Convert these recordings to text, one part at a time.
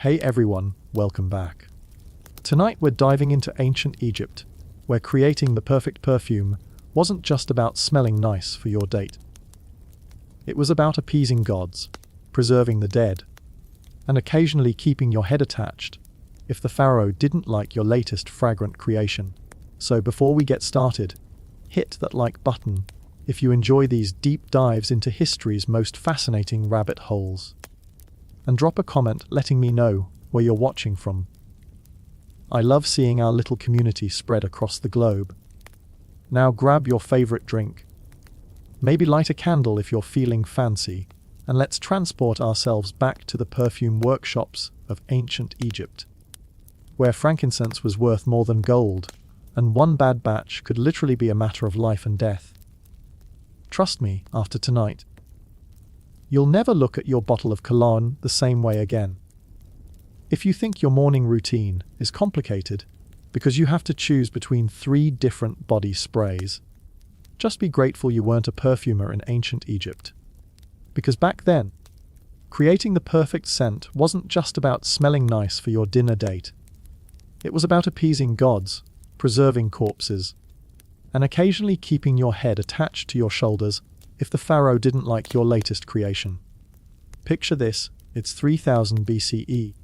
Hey everyone, welcome back. Tonight we're diving into ancient Egypt, where creating the perfect perfume wasn't just about smelling nice for your date. It was about appeasing gods, preserving the dead, and occasionally keeping your head attached if the pharaoh didn't like your latest fragrant creation. So before we get started, hit that like button if you enjoy these deep dives into history's most fascinating rabbit holes. And drop a comment letting me know where you're watching from. I love seeing our little community spread across the globe. Now grab your favorite drink. Maybe light a candle if you're feeling fancy, and let's transport ourselves back to the perfume workshops of ancient Egypt, where frankincense was worth more than gold, and one bad batch could literally be a matter of life and death. Trust me, after tonight, you'll never look at your bottle of cologne the same way again. If you think your morning routine is complicated because you have to choose between 3 different body sprays, just be grateful you weren't a perfumer in ancient Egypt. Because back then, creating the perfect scent wasn't just about smelling nice for your dinner date. It was about appeasing gods, preserving corpses, and occasionally keeping your head attached to your shoulders if the pharaoh didn't like your latest creation. Picture this, it's 3000 BCE,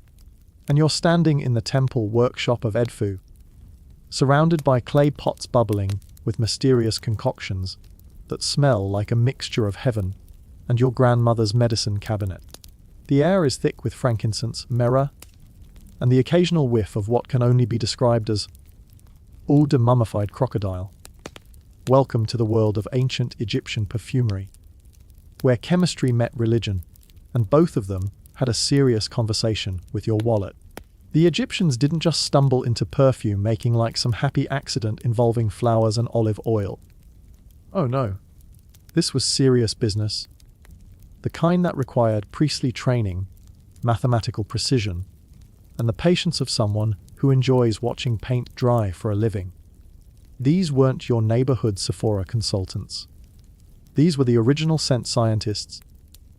and you're standing in the temple workshop of Edfu, surrounded by clay pots bubbling with mysterious concoctions that smell like a mixture of heaven and your grandmother's medicine cabinet. The air is thick with frankincense, myrrh, and the occasional whiff of what can only be described as eau de mummified crocodile. Welcome to the world of ancient Egyptian perfumery, where chemistry met religion, and both of them had a serious conversation with your wallet. The Egyptians didn't just stumble into perfume making like some happy accident involving flowers and olive oil. Oh no, this was serious business. The kind that required priestly training, mathematical precision, and the patience of someone who enjoys watching paint dry for a living. These weren't your neighborhood Sephora consultants. These were the original scent scientists,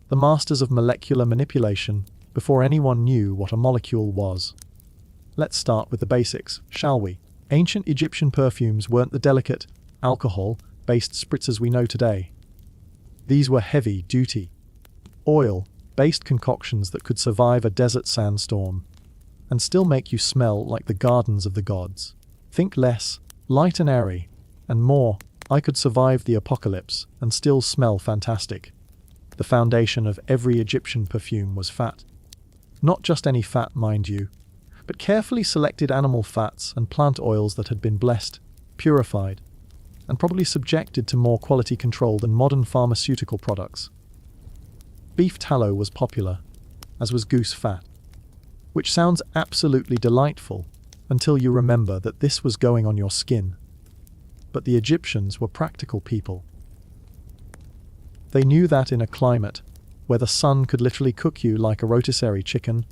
the masters of molecular manipulation before anyone knew what a molecule was. Let's start with the basics, shall we? Ancient Egyptian perfumes weren't the delicate, alcohol-based spritzers we know today. These were heavy-duty, oil-based concoctions that could survive a desert sandstorm and still make you smell like the gardens of the gods. Think less, light and airy, and more, I could survive the apocalypse and still smell fantastic. The foundation of every Egyptian perfume was fat. Not just any fat, mind you, but carefully selected animal fats and plant oils that had been blessed, purified, and probably subjected to more quality control than modern pharmaceutical products. Beef tallow was popular, as was goose fat, which sounds absolutely delightful until you remember that this was going on your skin. But the Egyptians were practical people. They knew that in a climate where the sun could literally cook you like a rotisserie chicken,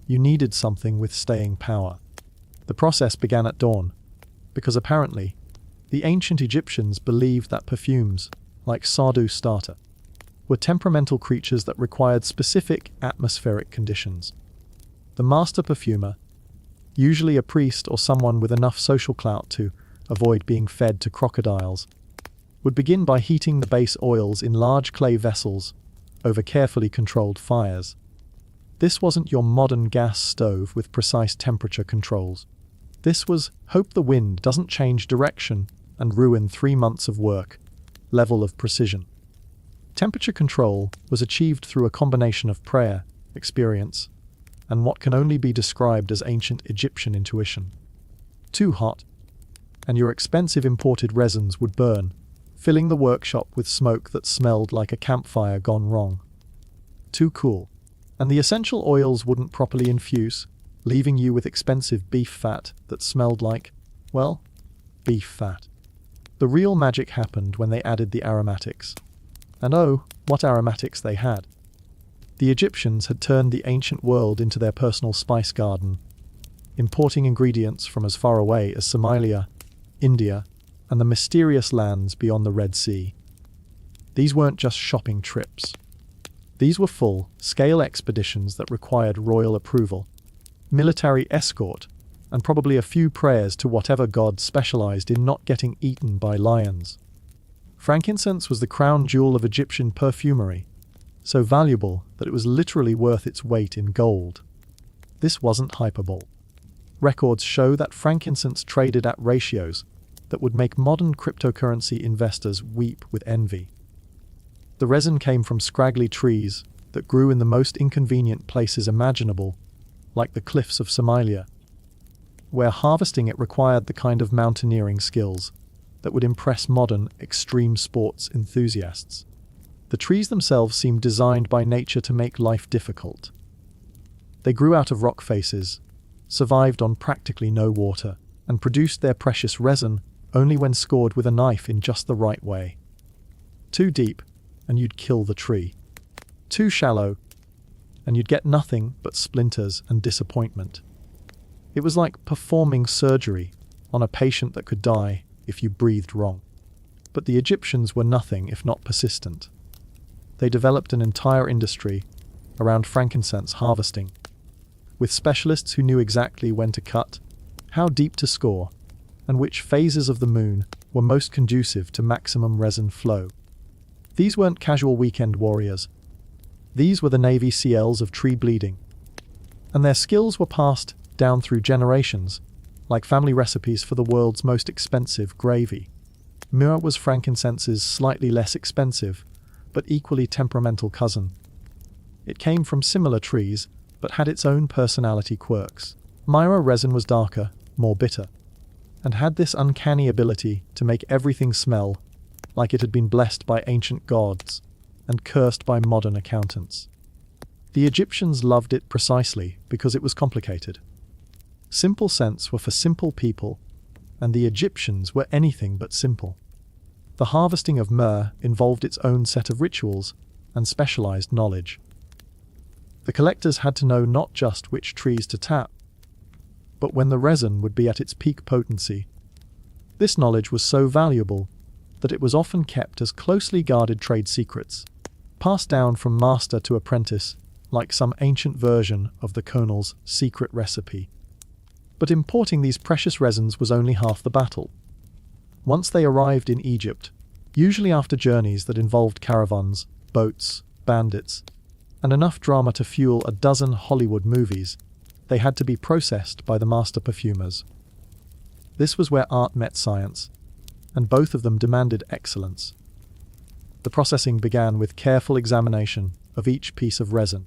you needed something with staying power. The process began at dawn, because apparently, the ancient Egyptians believed that perfumes, like sardu starter, were temperamental creatures that required specific atmospheric conditions. The master perfumer, usually a priest or someone with enough social clout to avoid being fed to crocodiles, would begin by heating the base oils in large clay vessels over carefully controlled fires. This wasn't your modern gas stove with precise temperature controls. This was hope the wind doesn't change direction and ruin 3 months of work level of precision. Temperature control was achieved through a combination of prayer, experience, and what can only be described as ancient Egyptian intuition. Too hot, and your expensive imported resins would burn, filling the workshop with smoke that smelled like a campfire gone wrong. Too cool, and the essential oils wouldn't properly infuse, leaving you with expensive beef fat that smelled like, well, beef fat. The real magic happened when they added the aromatics. And oh, what aromatics they had. The Egyptians had turned the ancient world into their personal spice garden, importing ingredients from as far away as Somalia, India, and the mysterious lands beyond the Red Sea. These weren't just shopping trips. These were full-scale expeditions that required royal approval military escort, and probably a few prayers to whatever god specialized in not getting eaten by lions. Frankincense was the crown jewel of Egyptian perfumery, so valuable that it was literally worth its weight in gold. This wasn't hyperbole. Records show that frankincense traded at ratios that would make modern cryptocurrency investors weep with envy. The resin came from scraggly trees that grew in the most inconvenient places imaginable, like the cliffs of Somalia, where harvesting it required the kind of mountaineering skills that would impress modern extreme sports enthusiasts. The trees themselves seemed designed by nature to make life difficult. They grew out of rock faces, survived on practically no water, and produced their precious resin only when scored with a knife in just the right way. Too deep, and you'd kill the tree. Too shallow, and you'd get nothing but splinters and disappointment. It was like performing surgery on a patient that could die if you breathed wrong. But the Egyptians were nothing if not persistent. They developed an entire industry around frankincense harvesting, with specialists who knew exactly when to cut, how deep to score, and which phases of the moon were most conducive to maximum resin flow. These weren't casual weekend warriors. These were the Navy SEALs of tree bleeding. And their skills were passed down through generations, like family recipes for the world's most expensive gravy. Myrrh was frankincense's slightly less expensive, but equally temperamental cousin. It came from similar trees, but had its own personality quirks. Myrrh resin was darker, more bitter, and had this uncanny ability to make everything smell like it had been blessed by ancient gods and cursed by modern accountants. The Egyptians loved it precisely because it was complicated. Simple scents were for simple people, and the Egyptians were anything but simple. The harvesting of myrrh involved its own set of rituals and specialized knowledge. The collectors had to know not just which trees to tap, but when the resin would be at its peak potency. This knowledge was so valuable that it was often kept as closely guarded trade secrets, passed down from master to apprentice, like some ancient version of the Colonel's secret recipe. But importing these precious resins was only half the battle. Once they arrived in Egypt, usually after journeys that involved caravans, boats, bandits, and enough drama to fuel a dozen Hollywood movies, they had to be processed by the master perfumers. This was where art met science, and both of them demanded excellence. The processing began with careful examination of each piece of resin.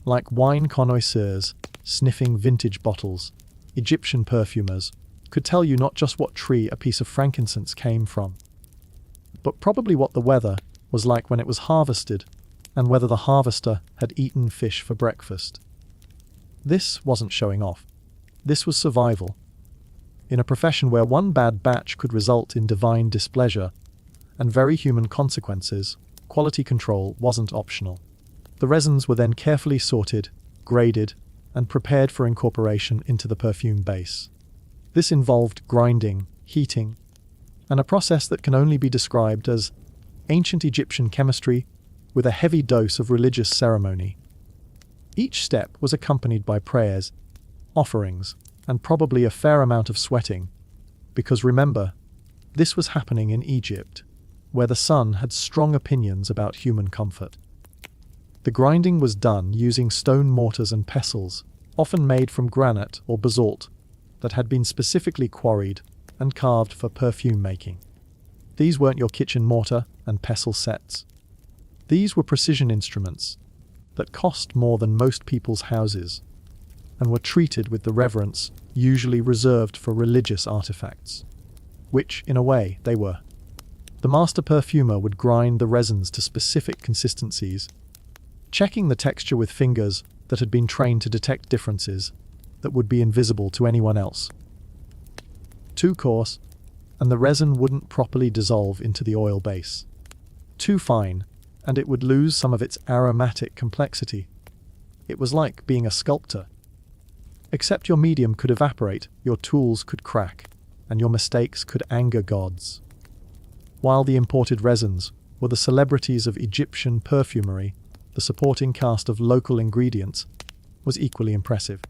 Like wine connoisseurs sniffing vintage bottles, Egyptian perfumers could tell you not just what tree a piece of frankincense came from, but probably what the weather was like when it was harvested and whether the harvester had eaten fish for breakfast. This wasn't showing off. This was survival. In a profession where one bad batch could result in divine displeasure and very human consequences, quality control wasn't optional. The resins were then carefully sorted, graded, and prepared for incorporation into the perfume base. This involved grinding, heating, and a process that can only be described as ancient Egyptian chemistry with a heavy dose of religious ceremony. Each step was accompanied by prayers, offerings, and probably a fair amount of sweating, because remember, this was happening in Egypt, where the sun had strong opinions about human comfort. The grinding was done using stone mortars and pestles, often made from granite or basalt, that had been specifically quarried and carved for perfume making. These weren't your kitchen mortar and pestle sets. These were precision instruments that cost more than most people's houses and were treated with the reverence usually reserved for religious artifacts, which, in a way, they were. The master perfumer would grind the resins to specific consistencies, checking the texture with fingers that had been trained to detect differences that would be invisible to anyone else. Too coarse, and the resin wouldn't properly dissolve into the oil base. Too fine, and it would lose some of its aromatic complexity. It was like being a sculptor. Except your medium could evaporate, your tools could crack, and your mistakes could anger gods. While the imported resins were the celebrities of Egyptian perfumery, the supporting cast of local ingredients was equally impressive.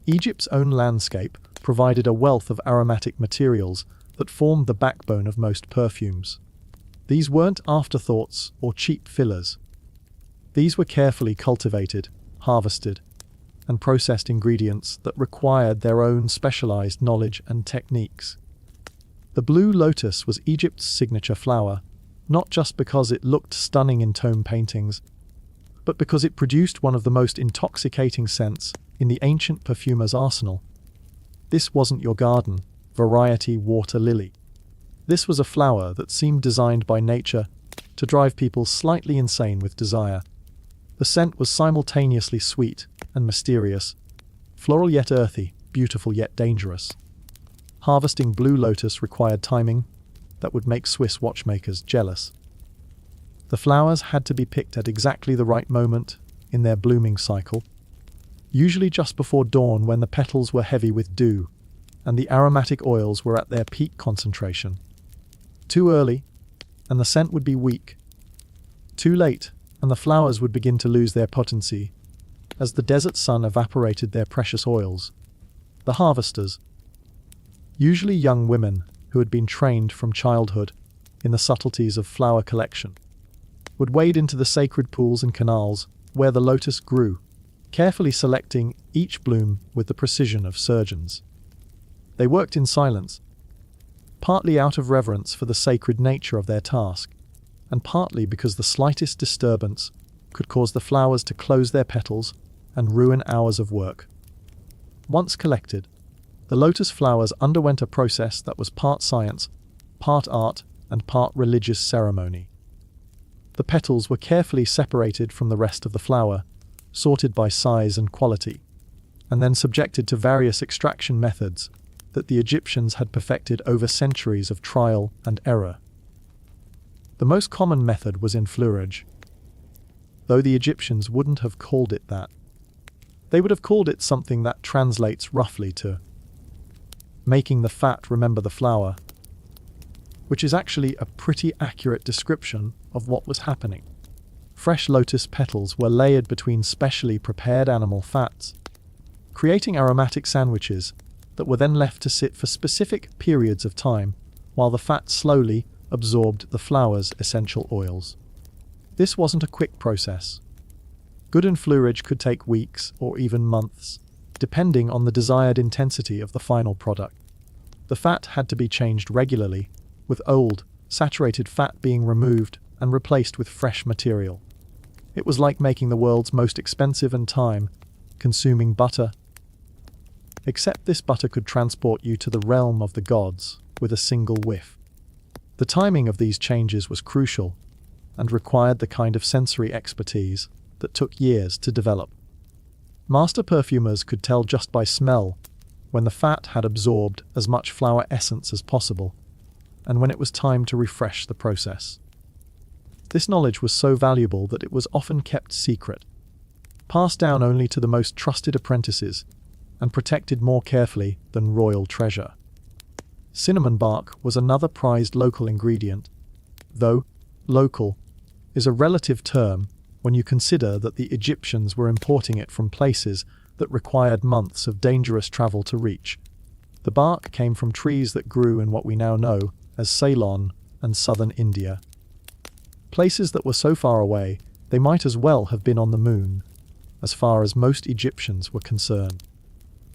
Egypt's own landscape provided a wealth of aromatic materials that formed the backbone of most perfumes. These weren't afterthoughts or cheap fillers. These were carefully cultivated, harvested, and processed ingredients that required their own specialized knowledge and techniques. The blue lotus was Egypt's signature flower, not just because it looked stunning in tomb paintings, but because it produced one of the most intoxicating scents in the ancient perfumer's arsenal. This wasn't your garden variety water lily. This was a flower that seemed designed by nature to drive people slightly insane with desire. The scent was simultaneously sweet and mysterious, floral yet earthy, beautiful yet dangerous. Harvesting blue lotus required timing that would make Swiss watchmakers jealous. The flowers had to be picked at exactly the right moment in their blooming cycle, usually just before dawn when the petals were heavy with dew and the aromatic oils were at their peak concentration. Too early, and the scent would be weak. Too late, and the flowers would begin to lose their potency as the desert sun evaporated their precious oils. The harvesters, usually young women who had been trained from childhood in the subtleties of flower collection, would wade into the sacred pools and canals where the lotus grew, carefully selecting each bloom with the precision of surgeons. They worked in silence, partly out of reverence for the sacred nature of their task, and partly because the slightest disturbance could cause the flowers to close their petals and ruin hours of work. Once collected, the lotus flowers underwent a process that was part science, part art, and part religious ceremony. The petals were carefully separated from the rest of the flower, sorted by size and quality, and then subjected to various extraction methods that the Egyptians had perfected over centuries of trial and error. The most common method was enfleurage, though the Egyptians wouldn't have called it that. They would have called it something that translates roughly to making the fat remember the flower, which is actually a pretty accurate description of what was happening. Fresh lotus petals were layered between specially prepared animal fats, creating aromatic sandwiches that were then left to sit for specific periods of time while the fat slowly absorbed the flower's essential oils. This wasn't a quick process. Good enfleurage could take weeks or even months, depending on the desired intensity of the final product. The fat had to be changed regularly, with old, saturated fat being removed and replaced with fresh material. It was like making the world's most expensive and time-consuming butter. Except this butter could transport you to the realm of the gods with a single whiff. The timing of these changes was crucial and required the kind of sensory expertise that took years to develop. Master perfumers could tell just by smell when the fat had absorbed as much flower essence as possible and when it was time to refresh the process. This knowledge was so valuable that it was often kept secret, passed down only to the most trusted apprentices, and protected more carefully than royal treasure. Cinnamon bark was another prized local ingredient, though local is a relative term when you consider that the Egyptians were importing it from places that required months of dangerous travel to reach. The bark came from trees that grew in what we now know as Ceylon and southern India. Places that were so far away they might as well have been on the moon, as far as most Egyptians were concerned.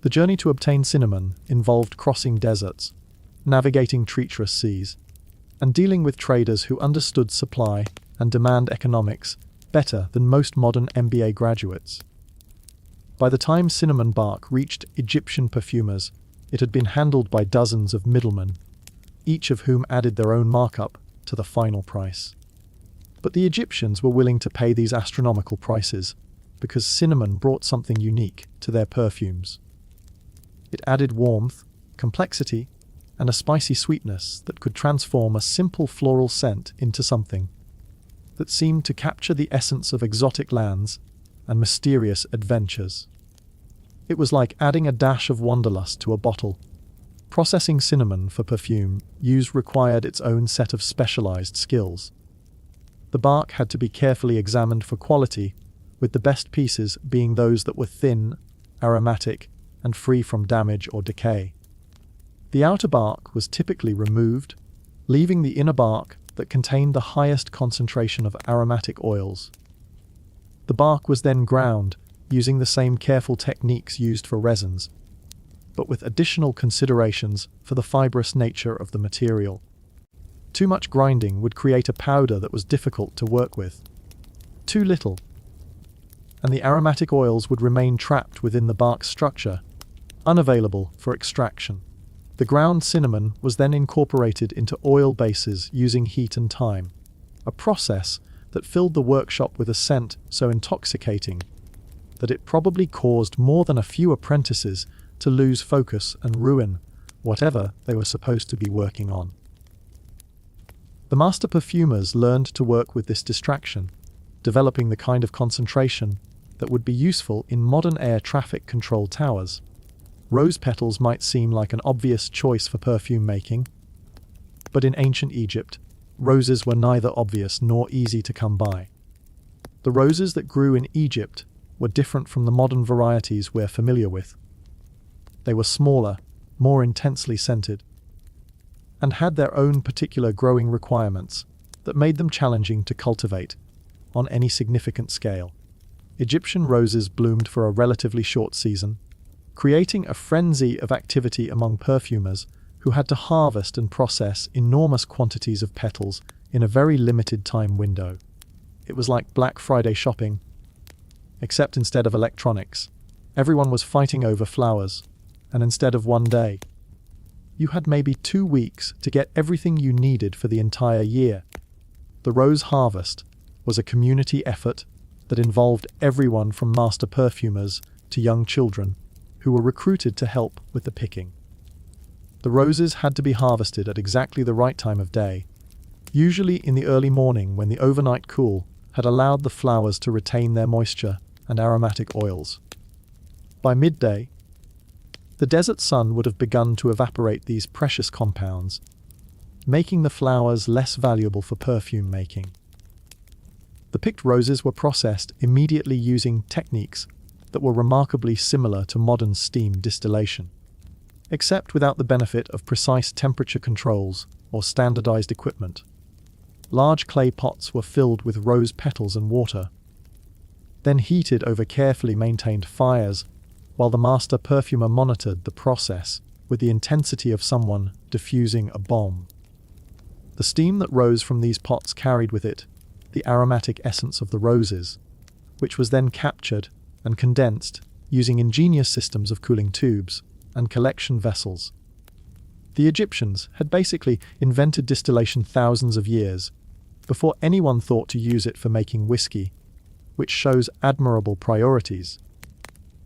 The journey to obtain cinnamon involved crossing deserts, navigating treacherous seas, and dealing with traders who understood supply and demand economics better than most modern MBA graduates. By the time cinnamon bark reached Egyptian perfumers, it had been handled by dozens of middlemen, each of whom added their own markup to the final price. But the Egyptians were willing to pay these astronomical prices because cinnamon brought something unique to their perfumes. It added warmth, complexity, and a spicy sweetness that could transform a simple floral scent into something that seemed to capture the essence of exotic lands and mysterious adventures. It was like adding a dash of wanderlust to a bottle. Processing cinnamon for perfume use required its own set of specialized skills. The bark had to be carefully examined for quality, with the best pieces being those that were thin, aromatic, and free from damage or decay. The outer bark was typically removed, leaving the inner bark that contained the highest concentration of aromatic oils. The bark was then ground, using the same careful techniques used for resins, but with additional considerations for the fibrous nature of the material. Too much grinding would create a powder that was difficult to work with. Too little, and the aromatic oils would remain trapped within the bark's structure, unavailable for extraction. The ground cinnamon was then incorporated into oil bases using heat and time, a process that filled the workshop with a scent so intoxicating that it probably caused more than a few apprentices to lose focus and ruin whatever they were supposed to be working on. The master perfumers learned to work with this distraction, developing the kind of concentration that would be useful in modern air traffic control towers. Rose petals might seem like an obvious choice for perfume making, but in ancient Egypt, roses were neither obvious nor easy to come by. The roses that grew in Egypt were different from the modern varieties we're familiar with. They were smaller, more intensely scented, and had their own particular growing requirements that made them challenging to cultivate on any significant scale. Egyptian roses bloomed for a relatively short season, creating a frenzy of activity among perfumers who had to harvest and process enormous quantities of petals in a very limited time window. It was like Black Friday shopping, except instead of electronics, everyone was fighting over flowers, and instead of one day, you had maybe 2 weeks to get everything you needed for the entire year. The rose harvest was a community effort that involved everyone from master perfumers to young children who were recruited to help with the picking. The roses had to be harvested at exactly the right time of day, usually in the early morning when the overnight cool had allowed the flowers to retain their moisture and aromatic oils. By midday, the desert sun would have begun to evaporate these precious compounds, making the flowers less valuable for perfume making. The picked roses were processed immediately using techniques that were remarkably similar to modern steam distillation, except without the benefit of precise temperature controls or standardized equipment. Large clay pots were filled with rose petals and water, then heated over carefully maintained fires while the master perfumer monitored the process with the intensity of someone diffusing a bomb. The steam that rose from these pots carried with it the aromatic essence of the roses, which was then captured and condensed using ingenious systems of cooling tubes and collection vessels. The Egyptians had basically invented distillation thousands of years before anyone thought to use it for making whiskey, which shows admirable priorities.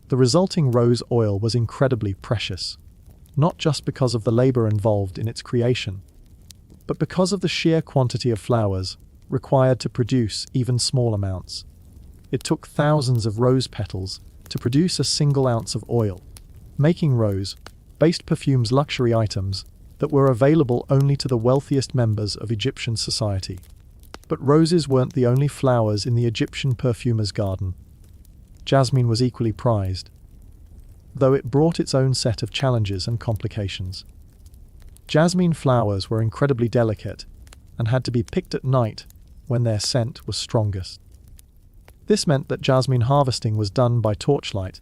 The resulting rose oil was incredibly precious, not just because of the labor involved in its creation, but because of the sheer quantity of flowers required to produce even small amounts. It took thousands of rose petals to produce a single ounce of oil, making rose-based perfumes luxury items that were available only to the wealthiest members of Egyptian society. But roses weren't the only flowers in the Egyptian perfumer's garden. Jasmine was equally prized, though it brought its own set of challenges and complications. Jasmine flowers were incredibly delicate and had to be picked at night when their scent was strongest. This meant that jasmine harvesting was done by torchlight,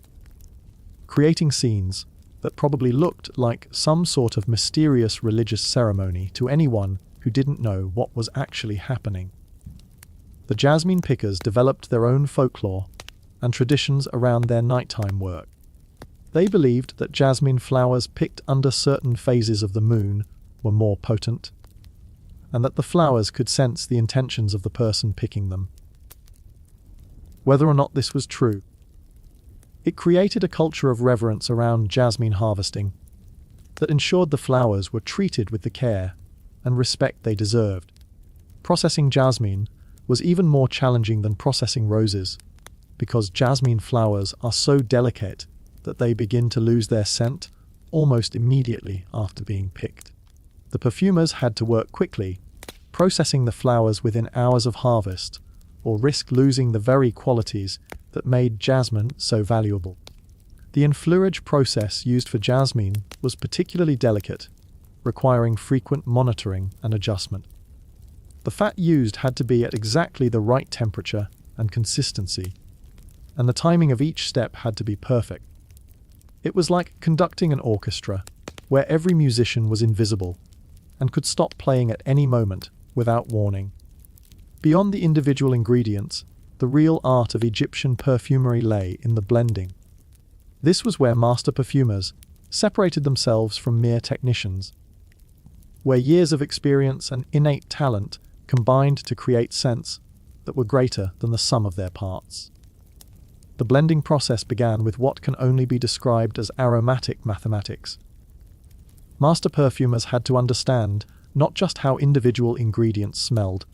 creating scenes that probably looked like some sort of mysterious religious ceremony to anyone who didn't know what was actually happening. The jasmine pickers developed their own folklore and traditions around their nighttime work. They believed that jasmine flowers picked under certain phases of the moon were more potent, and that the flowers could sense the intentions of the person picking them. Whether or not this was true, it created a culture of reverence around jasmine harvesting that ensured the flowers were treated with the care and respect they deserved. Processing jasmine was even more challenging than processing roses, because jasmine flowers are so delicate that they begin to lose their scent almost immediately after being picked. The perfumers had to work quickly, processing the flowers within hours of harvest, or risk losing the very qualities that made jasmine so valuable. The enfleurage process used for jasmine was particularly delicate, requiring frequent monitoring and adjustment. The fat used had to be at exactly the right temperature and consistency, and the timing of each step had to be perfect. It was like conducting an orchestra, where every musician was invisible and could stop playing at any moment without warning. Beyond the individual ingredients, the real art of Egyptian perfumery lay in the blending. This was where master perfumers separated themselves from mere technicians, where years of experience and innate talent combined to create scents that were greater than the sum of their parts. The blending process began with what can only be described as aromatic mathematics. Master perfumers had to understand not just how individual ingredients smelled,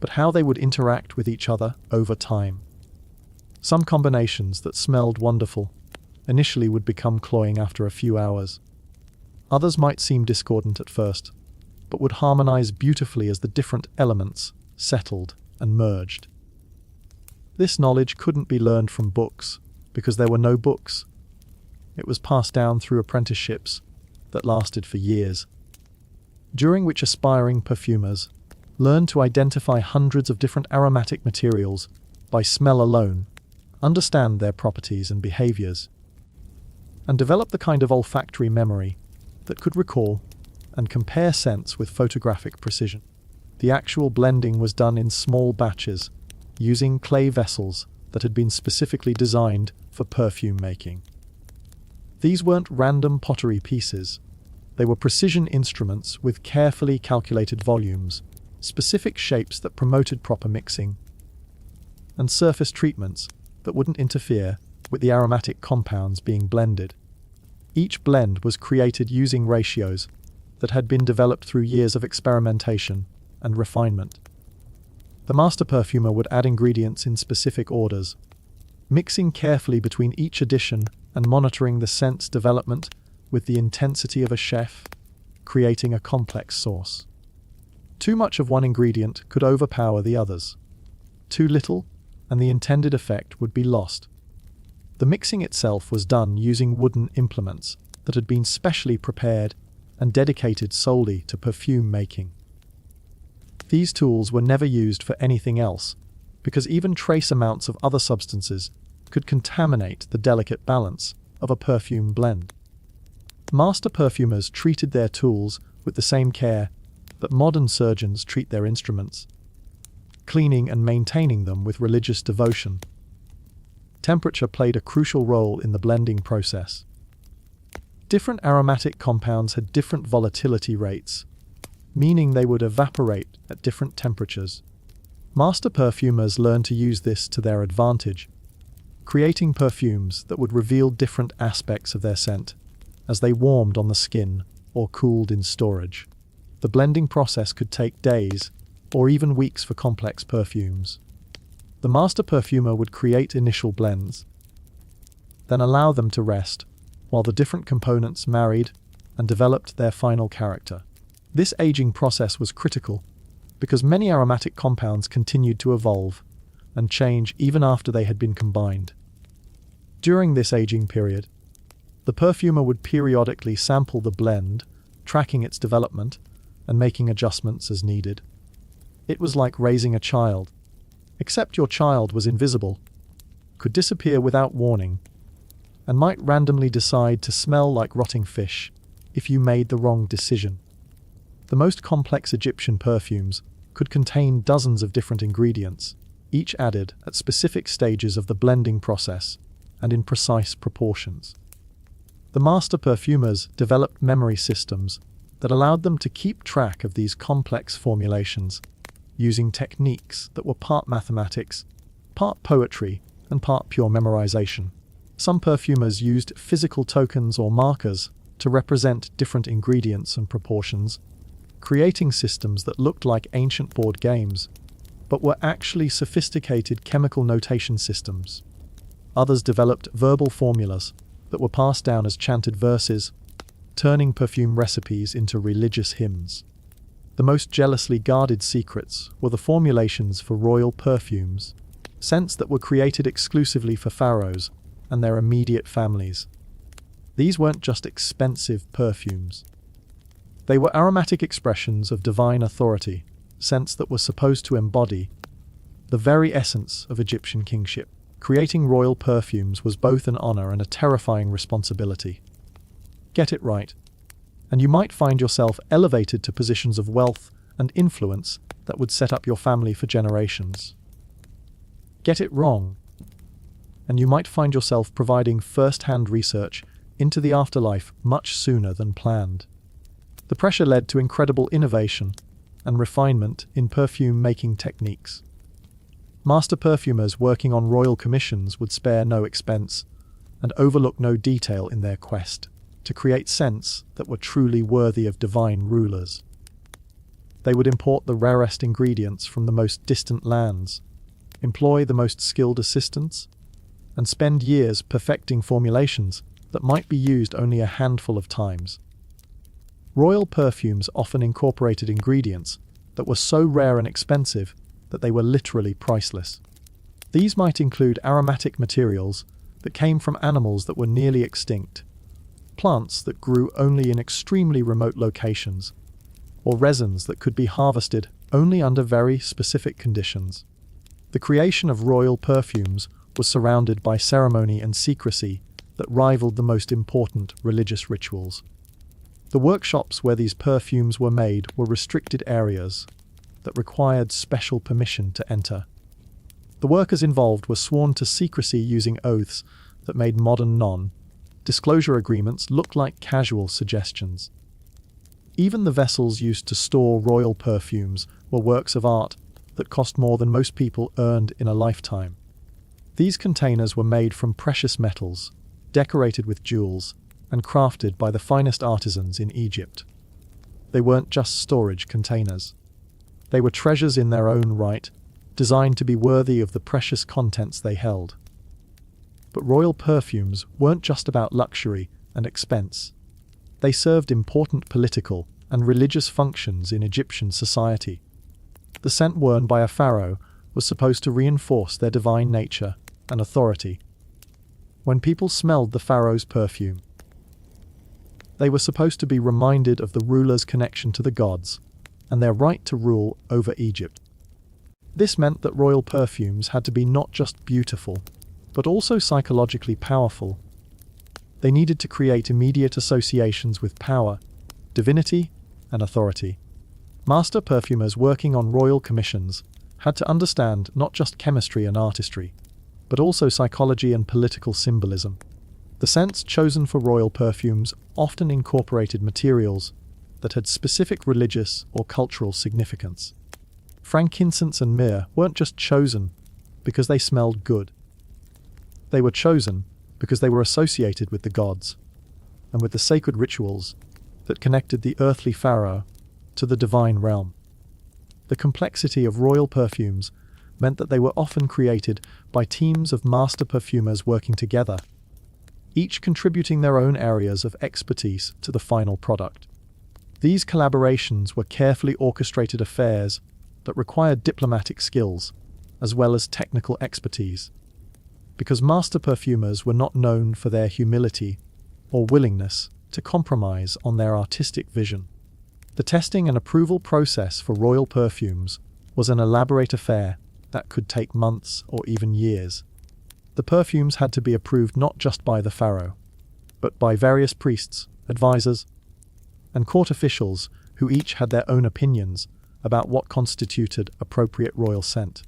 but how they would interact with each other over time. Some combinations that smelled wonderful initially would become cloying after a few hours. Others might seem discordant at first, but would harmonize beautifully as the different elements settled and merged. This knowledge couldn't be learned from books, because there were no books. It was passed down through apprenticeships that lasted for years, during which aspiring perfumers learned to identify hundreds of different aromatic materials by smell alone, understand their properties and behaviors, and develop the kind of olfactory memory that could recall and compare scents with photographic precision. The actual blending was done in small batches, using clay vessels that had been specifically designed for perfume making. These weren't random pottery pieces. They were precision instruments with carefully calculated volumes, specific shapes that promoted proper mixing, and surface treatments that wouldn't interfere with the aromatic compounds being blended. Each blend was created using ratios that had been developed through years of experimentation and refinement. The master perfumer would add ingredients in specific orders, mixing carefully between each addition and monitoring the scent's development with the intensity of a chef, creating a complex sauce. Too much of one ingredient could overpower the others. Too little, and the intended effect would be lost. The mixing itself was done using wooden implements that had been specially prepared and dedicated solely to perfume making. These tools were never used for anything else, because even trace amounts of other substances could contaminate the delicate balance of a perfume blend. Master perfumers treated their tools with the same care that modern surgeons treat their instruments, cleaning and maintaining them with religious devotion. Temperature played a crucial role in the blending process. Different aromatic compounds had different volatility rates, meaning they would evaporate at different temperatures. Master perfumers learned to use this to their advantage, creating perfumes that would reveal different aspects of their scent as they warmed on the skin or cooled in storage. The blending process could take days or even weeks for complex perfumes. The master perfumer would create initial blends, then allow them to rest while the different components married and developed their final character. This aging process was critical because many aromatic compounds continued to evolve and change even after they had been combined. During this aging period, the perfumer would periodically sample the blend, tracking its development and making adjustments as needed. It was like raising a child, except your child was invisible, could disappear without warning, and might randomly decide to smell like rotting fish if you made the wrong decision. The most complex Egyptian perfumes could contain dozens of different ingredients, each added at specific stages of the blending process and in precise proportions. The master perfumers developed memory systems that allowed them to keep track of these complex formulations, using techniques that were part mathematics, part poetry, and part pure memorization. Some perfumers used physical tokens or markers to represent different ingredients and proportions, creating systems that looked like ancient board games, but were actually sophisticated chemical notation systems. Others developed verbal formulas that were passed down as chanted verses, turning perfume recipes into religious hymns. The most jealously guarded secrets were the formulations for royal perfumes, scents that were created exclusively for pharaohs and their immediate families. These weren't just expensive perfumes. They were aromatic expressions of divine authority, scents that were supposed to embody the very essence of Egyptian kingship. Creating royal perfumes was both an honor and a terrifying responsibility. Get it right, and you might find yourself elevated to positions of wealth and influence that would set up your family for generations. Get it wrong, and you might find yourself providing first-hand research into the afterlife much sooner than planned. The pressure led to incredible innovation and refinement in perfume-making techniques. Master perfumers working on royal commissions would spare no expense and overlook no detail in their quest to create scents that were truly worthy of divine rulers. They would import the rarest ingredients from the most distant lands, employ the most skilled assistants, and spend years perfecting formulations that might be used only a handful of times. Royal perfumes often incorporated ingredients that were so rare and expensive that they were literally priceless. These might include aromatic materials that came from animals that were nearly extinct, plants that grew only in extremely remote locations, or resins that could be harvested only under very specific conditions. The creation of royal perfumes was surrounded by ceremony and secrecy that rivaled the most important religious rituals. The workshops where these perfumes were made were restricted areas that required special permission to enter. The workers involved were sworn to secrecy using oaths that made modern non-disclosure agreements look like casual suggestions. Even the vessels used to store royal perfumes were works of art that cost more than most people earned in a lifetime. These containers were made from precious metals, decorated with jewels, and crafted by the finest artisans in Egypt. They weren't just storage containers. They were treasures in their own right, designed to be worthy of the precious contents they held. But royal perfumes weren't just about luxury and expense. They served important political and religious functions in Egyptian society. The scent worn by a pharaoh was supposed to reinforce their divine nature and authority. When people smelled the pharaoh's perfume, they were supposed to be reminded of the ruler's connection to the gods and their right to rule over Egypt. This meant that royal perfumes had to be not just beautiful, but also psychologically powerful. They needed to create immediate associations with power, divinity, and authority. Master perfumers working on royal commissions had to understand not just chemistry and artistry, but also psychology and political symbolism. The scents chosen for royal perfumes often incorporated materials that had specific religious or cultural significance. Frankincense and myrrh weren't just chosen because they smelled good. They were chosen because they were associated with the gods and with the sacred rituals that connected the earthly pharaoh to the divine realm. The complexity of royal perfumes meant that they were often created by teams of master perfumers working together, each contributing their own areas of expertise to the final product. These collaborations were carefully orchestrated affairs that required diplomatic skills as well as technical expertise, because master perfumers were not known for their humility or willingness to compromise on their artistic vision. The testing and approval process for royal perfumes was an elaborate affair that could take months or even years. The perfumes had to be approved not just by the pharaoh, but by various priests, advisors, and court officials who each had their own opinions about what constituted appropriate royal scent.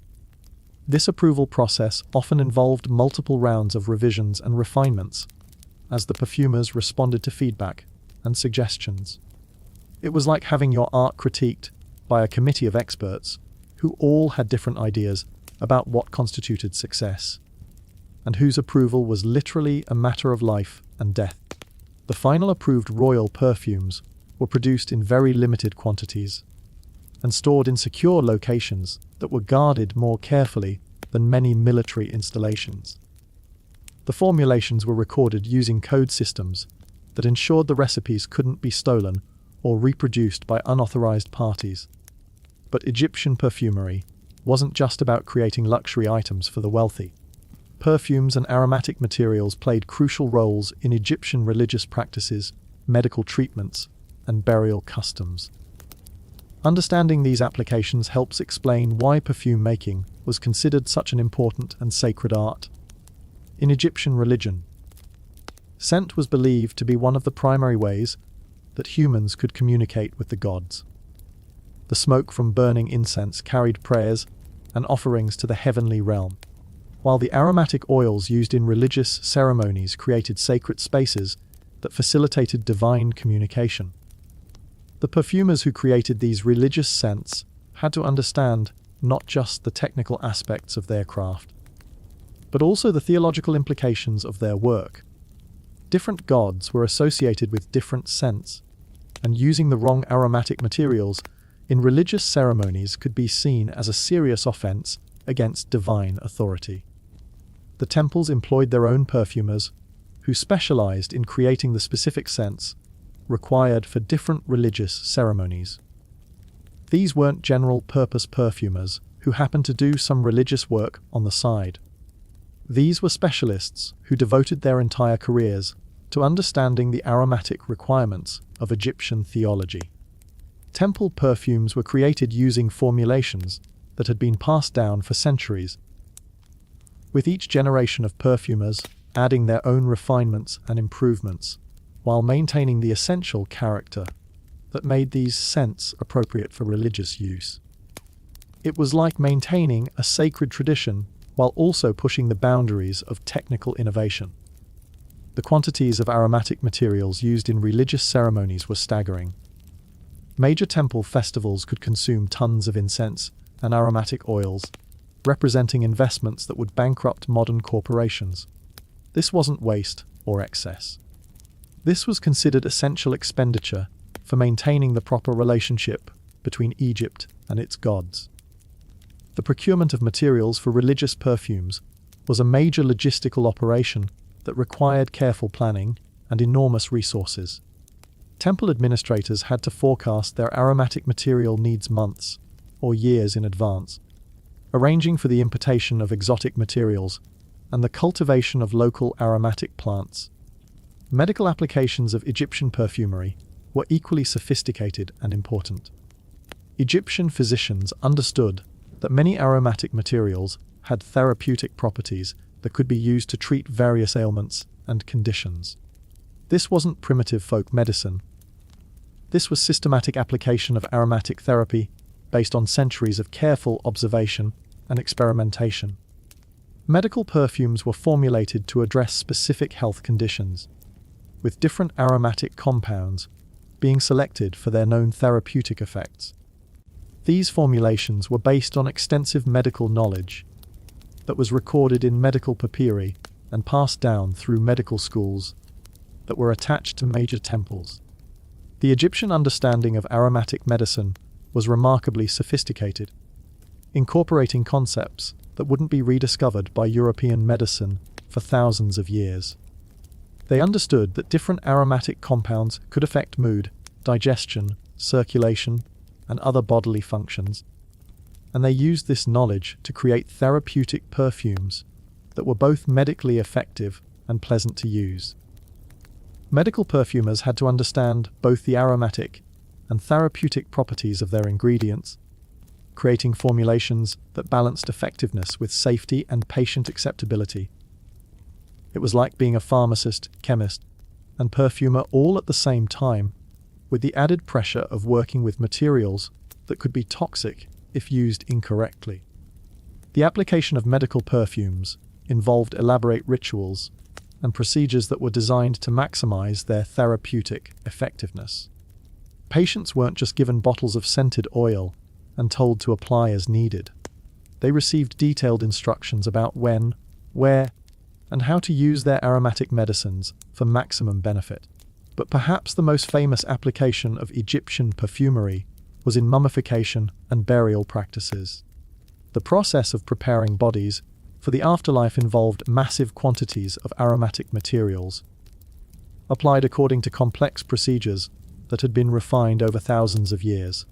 This approval process often involved multiple rounds of revisions and refinements, as the perfumers responded to feedback and suggestions. It was like having your art critiqued by a committee of experts who all had different ideas about what constituted success, and whose approval was literally a matter of life and death. The final approved royal perfumes were produced in very limited quantities and stored in secure locations that were guarded more carefully than many military installations. The formulations were recorded using code systems that ensured the recipes couldn't be stolen or reproduced by unauthorized parties. But Egyptian perfumery wasn't just about creating luxury items for the wealthy. perfumes and aromatic materials played crucial roles in Egyptian religious practices, medical treatments, and burial customs. Understanding these applications helps explain why perfume making was considered such an important and sacred art. In Egyptian religion, scent was believed to be one of the primary ways that humans could communicate with the gods. The smoke from burning incense carried prayers and offerings to the heavenly realm, while the aromatic oils used in religious ceremonies created sacred spaces that facilitated divine communication. The perfumers who created these religious scents had to understand not just the technical aspects of their craft, but also the theological implications of their work. Different gods were associated with different scents, and using the wrong aromatic materials in religious ceremonies could be seen as a serious offense against divine authority. The temples employed their own perfumers, who specialized in creating the specific scents required for different religious ceremonies. These weren't general-purpose perfumers who happened to do some religious work on the side. These were specialists who devoted their entire careers to understanding the aromatic requirements of Egyptian theology. Temple perfumes were created using formulations that had been passed down for centuries, with each generation of perfumers adding their own refinements and improvements, while maintaining the essential character that made these scents appropriate for religious use. It was like maintaining a sacred tradition while also pushing the boundaries of technical innovation. The quantities of aromatic materials used in religious ceremonies were staggering. Major temple festivals could consume tons of incense and aromatic oils, representing investments that would bankrupt modern corporations. This wasn't waste or excess. This was considered essential expenditure for maintaining the proper relationship between Egypt and its gods. The procurement of materials for religious perfumes was a major logistical operation that required careful planning and enormous resources. Temple administrators had to forecast their aromatic material needs months or years in advance, arranging for the importation of exotic materials and the cultivation of local aromatic plants. Medical applications of Egyptian perfumery were equally sophisticated and important. Egyptian physicians understood that many aromatic materials had therapeutic properties that could be used to treat various ailments and conditions. This wasn't primitive folk medicine. This was systematic application of aromatic therapy based on centuries of careful observation and experimentation. Medical perfumes were formulated to address specific health conditions, with different aromatic compounds being selected for their known therapeutic effects. These formulations were based on extensive medical knowledge that was recorded in medical papyri and passed down through medical schools that were attached to major temples. The Egyptian understanding of aromatic medicine was remarkably sophisticated, incorporating concepts that wouldn't be rediscovered by European medicine for thousands of years. They understood that different aromatic compounds could affect mood, digestion, circulation, and other bodily functions, and they used this knowledge to create therapeutic perfumes that were both medically effective and pleasant to use. Medical perfumers had to understand both the aromatic and therapeutic properties of their ingredients, creating formulations that balanced effectiveness with safety and patient acceptability. It was like being a pharmacist, chemist, and perfumer all at the same time, with the added pressure of working with materials that could be toxic if used incorrectly. The application of medical perfumes involved elaborate rituals and procedures that were designed to maximize their therapeutic effectiveness. Patients weren't just given bottles of scented oil and told to apply as needed. They received detailed instructions about when, where, and how to use their aromatic medicines for maximum benefit. But perhaps the most famous application of Egyptian perfumery was in mummification and burial practices. The process of preparing bodies for the afterlife involved massive quantities of aromatic materials, applied according to complex procedures that had been refined over thousands of years.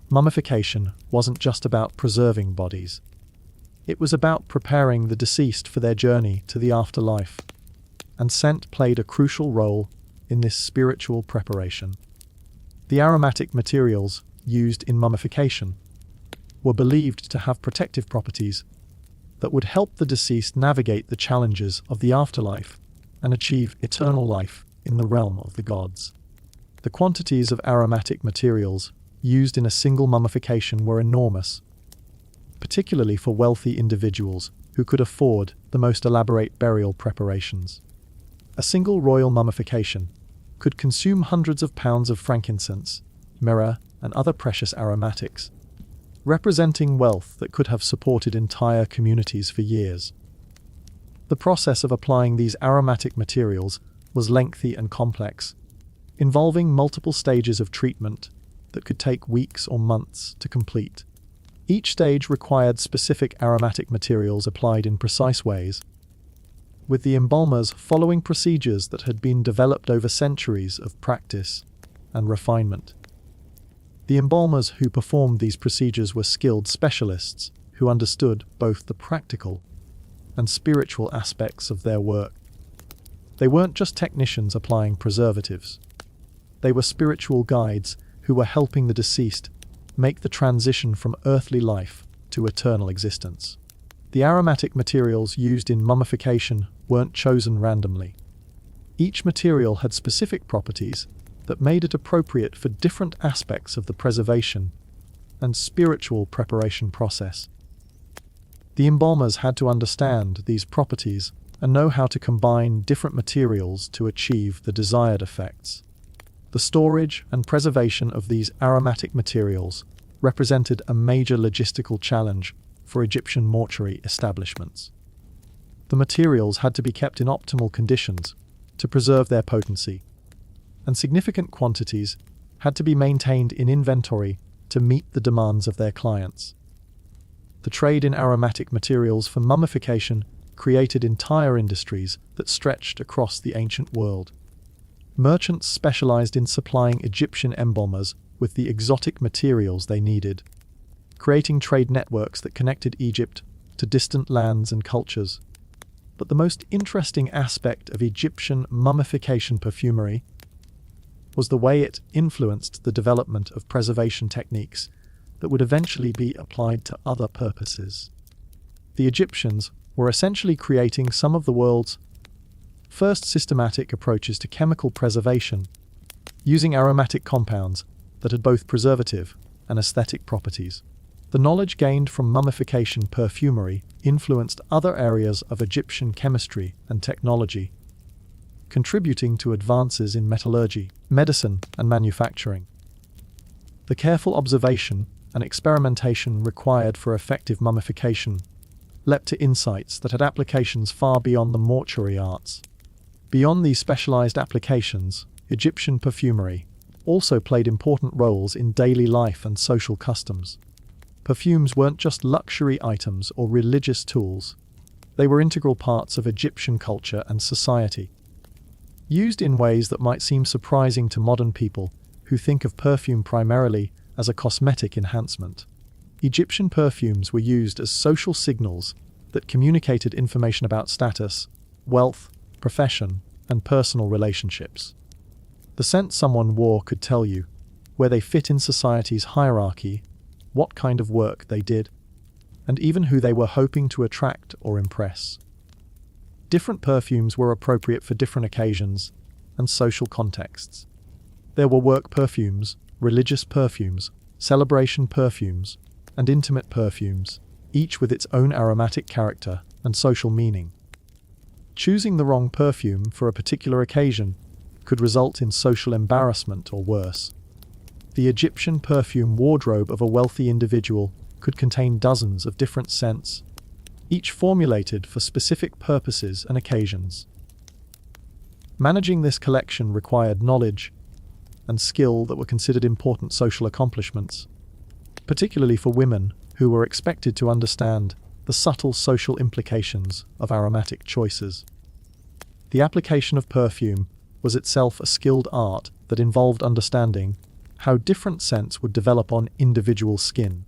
Mummification wasn't just about preserving bodies. It was about preparing the deceased for their journey to the afterlife, and scent played a crucial role in this spiritual preparation. The aromatic materials used in mummification were believed to have protective properties that would help the deceased navigate the challenges of the afterlife and achieve eternal life in the realm of the gods. The quantities of aromatic materials used in a single mummification were enormous, particularly for wealthy individuals who could afford the most elaborate burial preparations. A single royal mummification could consume hundreds of pounds of frankincense, myrrh, and other precious aromatics, representing wealth that could have supported entire communities for years. The process of applying these aromatic materials was lengthy and complex, involving multiple stages of treatment that could take weeks or months to complete. Each stage required specific aromatic materials applied in precise ways, with the embalmers following procedures that had been developed over centuries of practice and refinement. The embalmers who performed these procedures were skilled specialists who understood both the practical and spiritual aspects of their work. They weren't just technicians applying preservatives. They were spiritual guides who were helping the deceased make the transition from earthly life to eternal existence. The aromatic materials used in mummification weren't chosen randomly. Each material had specific properties that made it appropriate for different aspects of the preservation and spiritual preparation process. The embalmers had to understand these properties and know how to combine different materials to achieve the desired effects. The storage and preservation of these aromatic materials represented a major logistical challenge for Egyptian mortuary establishments. The materials had to be kept in optimal conditions to preserve their potency, and significant quantities had to be maintained in inventory to meet the demands of their clients. The trade in aromatic materials for mummification created entire industries that stretched across the ancient world. Merchants specialized in supplying Egyptian embalmers with the exotic materials they needed, creating trade networks that connected Egypt to distant lands and cultures. But the most interesting aspect of Egyptian mummification perfumery was the way it influenced the development of preservation techniques that would eventually be applied to other purposes. The Egyptians were essentially creating some of the world's first systematic approaches to chemical preservation, using aromatic compounds that had both preservative and aesthetic properties. The knowledge gained from mummification perfumery influenced other areas of Egyptian chemistry and technology, contributing to advances in metallurgy, medicine, and manufacturing. The careful observation and experimentation required for effective mummification led to insights that had applications far beyond the mortuary arts. Beyond these specialized applications, Egyptian perfumery also played important roles in daily life and social customs. Perfumes weren't just luxury items or religious tools. They were integral parts of Egyptian culture and society. Used in ways that might seem surprising to modern people who think of perfume primarily as a cosmetic enhancement, Egyptian perfumes were used as social signals that communicated information about status, wealth, profession, and personal relationships. The scent someone wore could tell you where they fit in society's hierarchy, what kind of work they did, and even who they were hoping to attract or impress. Different perfumes were appropriate for different occasions and social contexts. There were work perfumes, religious perfumes, celebration perfumes, and intimate perfumes, each with its own aromatic character and social meaning. Choosing the wrong perfume for a particular occasion could result in social embarrassment or worse. The Egyptian perfume wardrobe of a wealthy individual could contain dozens of different scents, each formulated for specific purposes and occasions. Managing this collection required knowledge and skill that were considered important social accomplishments, particularly for women who were expected to understand the subtle social implications of aromatic choices. The application of perfume was itself a skilled art that involved understanding how different scents would develop on individual skin,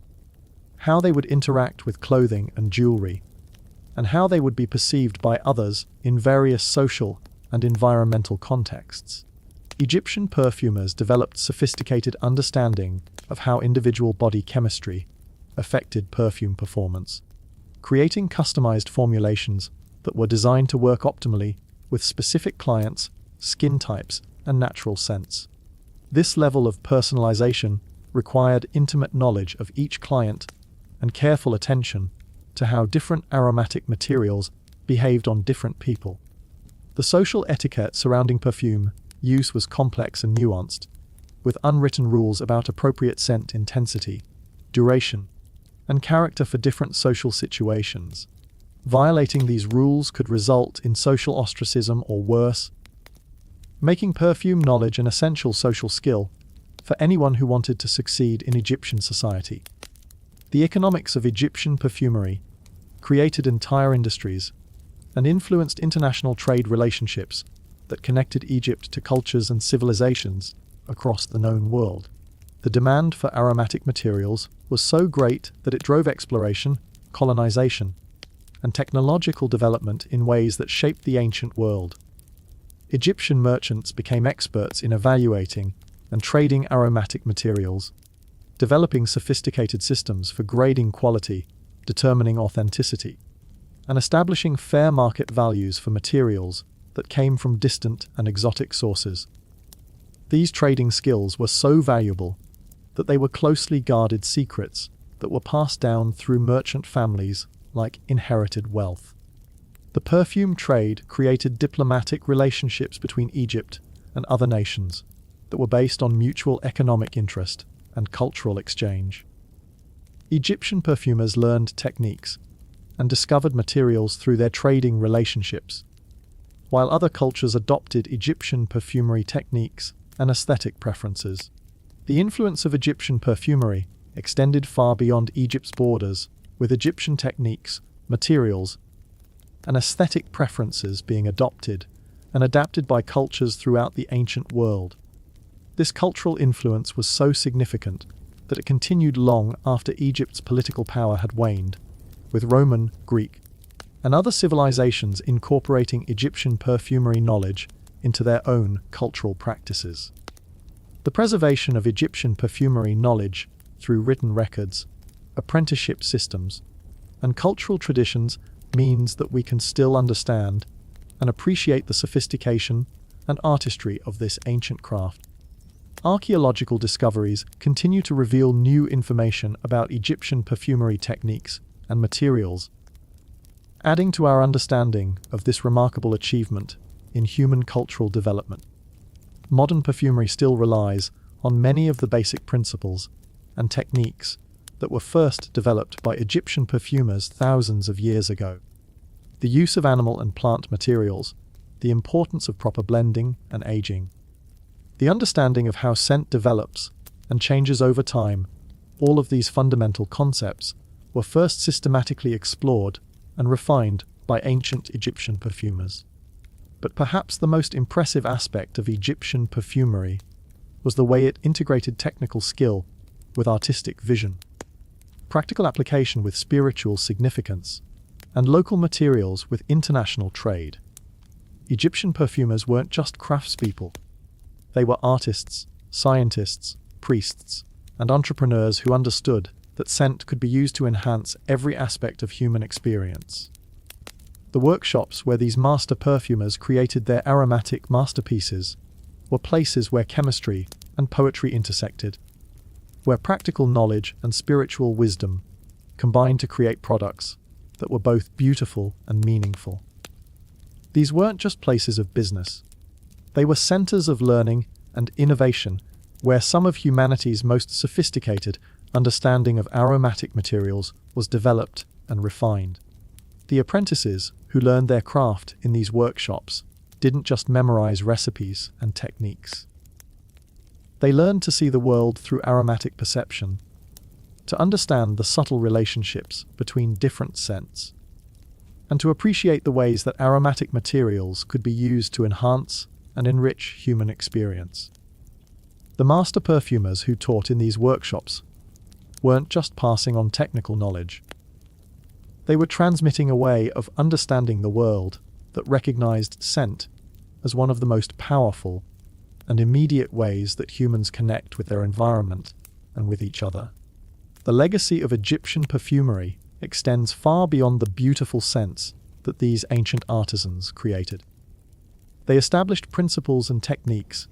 how they would interact with clothing and jewelry, and how they would be perceived by others in various social and environmental contexts. Egyptian perfumers developed sophisticated understanding of how individual body chemistry affected perfume performance, creating customized formulations that were designed to work optimally with specific clients, skin types, and natural scents. This level of personalization required intimate knowledge of each client and careful attention to how different aromatic materials behaved on different people. The social etiquette surrounding perfume use was complex and nuanced, with unwritten rules about appropriate scent intensity, duration, and character for different social situations. Violating these rules could result in social ostracism or worse, making perfume knowledge an essential social skill for anyone who wanted to succeed in Egyptian society. The economics of Egyptian perfumery created entire industries and influenced international trade relationships that connected Egypt to cultures and civilizations across the known world. The demand for aromatic materials was so great that it drove exploration, colonization, and technological development in ways that shaped the ancient world. Egyptian merchants became experts in evaluating and trading aromatic materials, developing sophisticated systems for grading quality, determining authenticity, and establishing fair market values for materials that came from distant and exotic sources. These trading skills were so valuable that they were closely guarded secrets that were passed down through merchant families like inherited wealth. The perfume trade created diplomatic relationships between Egypt and other nations that were based on mutual economic interest and cultural exchange. Egyptian perfumers learned techniques and discovered materials through their trading relationships, while other cultures adopted Egyptian perfumery techniques and aesthetic preferences. The influence of Egyptian perfumery extended far beyond Egypt's borders, with Egyptian techniques, materials, and aesthetic preferences being adopted and adapted by cultures throughout the ancient world. This cultural influence was so significant that it continued long after Egypt's political power had waned, with Roman, Greek, and other civilizations incorporating Egyptian perfumery knowledge into their own cultural practices. The preservation of Egyptian perfumery knowledge through written records, apprenticeship systems, and cultural traditions means that we can still understand and appreciate the sophistication and artistry of this ancient craft. Archaeological discoveries continue to reveal new information about Egyptian perfumery techniques and materials, adding to our understanding of this remarkable achievement in human cultural development. Modern perfumery still relies on many of the basic principles and techniques that were first developed by Egyptian perfumers thousands of years ago. The use of animal and plant materials, the importance of proper blending and aging, the understanding of how scent develops and changes over time, all of these fundamental concepts were first systematically explored and refined by ancient Egyptian perfumers. But perhaps the most impressive aspect of Egyptian perfumery was the way it integrated technical skill with artistic vision, practical application with spiritual significance, and local materials with international trade. Egyptian perfumers weren't just craftspeople. They were artists, scientists, priests, and entrepreneurs who understood that scent could be used to enhance every aspect of human experience. The workshops where these master perfumers created their aromatic masterpieces were places where chemistry and poetry intersected, where practical knowledge and spiritual wisdom combined to create products that were both beautiful and meaningful. These weren't just places of business. They were centers of learning and innovation, where some of humanity's most sophisticated understanding of aromatic materials was developed and refined. The apprentices who learned their craft in these workshops didn't just memorize recipes and techniques. They learned to see the world through aromatic perception, to understand the subtle relationships between different scents, and to appreciate the ways that aromatic materials could be used to enhance and enrich human experience. The master perfumers who taught in these workshops weren't just passing on technical knowledge. They were transmitting a way of understanding the world that recognized scent as one of the most powerful and immediate ways that humans connect with their environment and with each other. The legacy of Egyptian perfumery extends far beyond the beautiful scents that these ancient artisans created. They established principles and techniques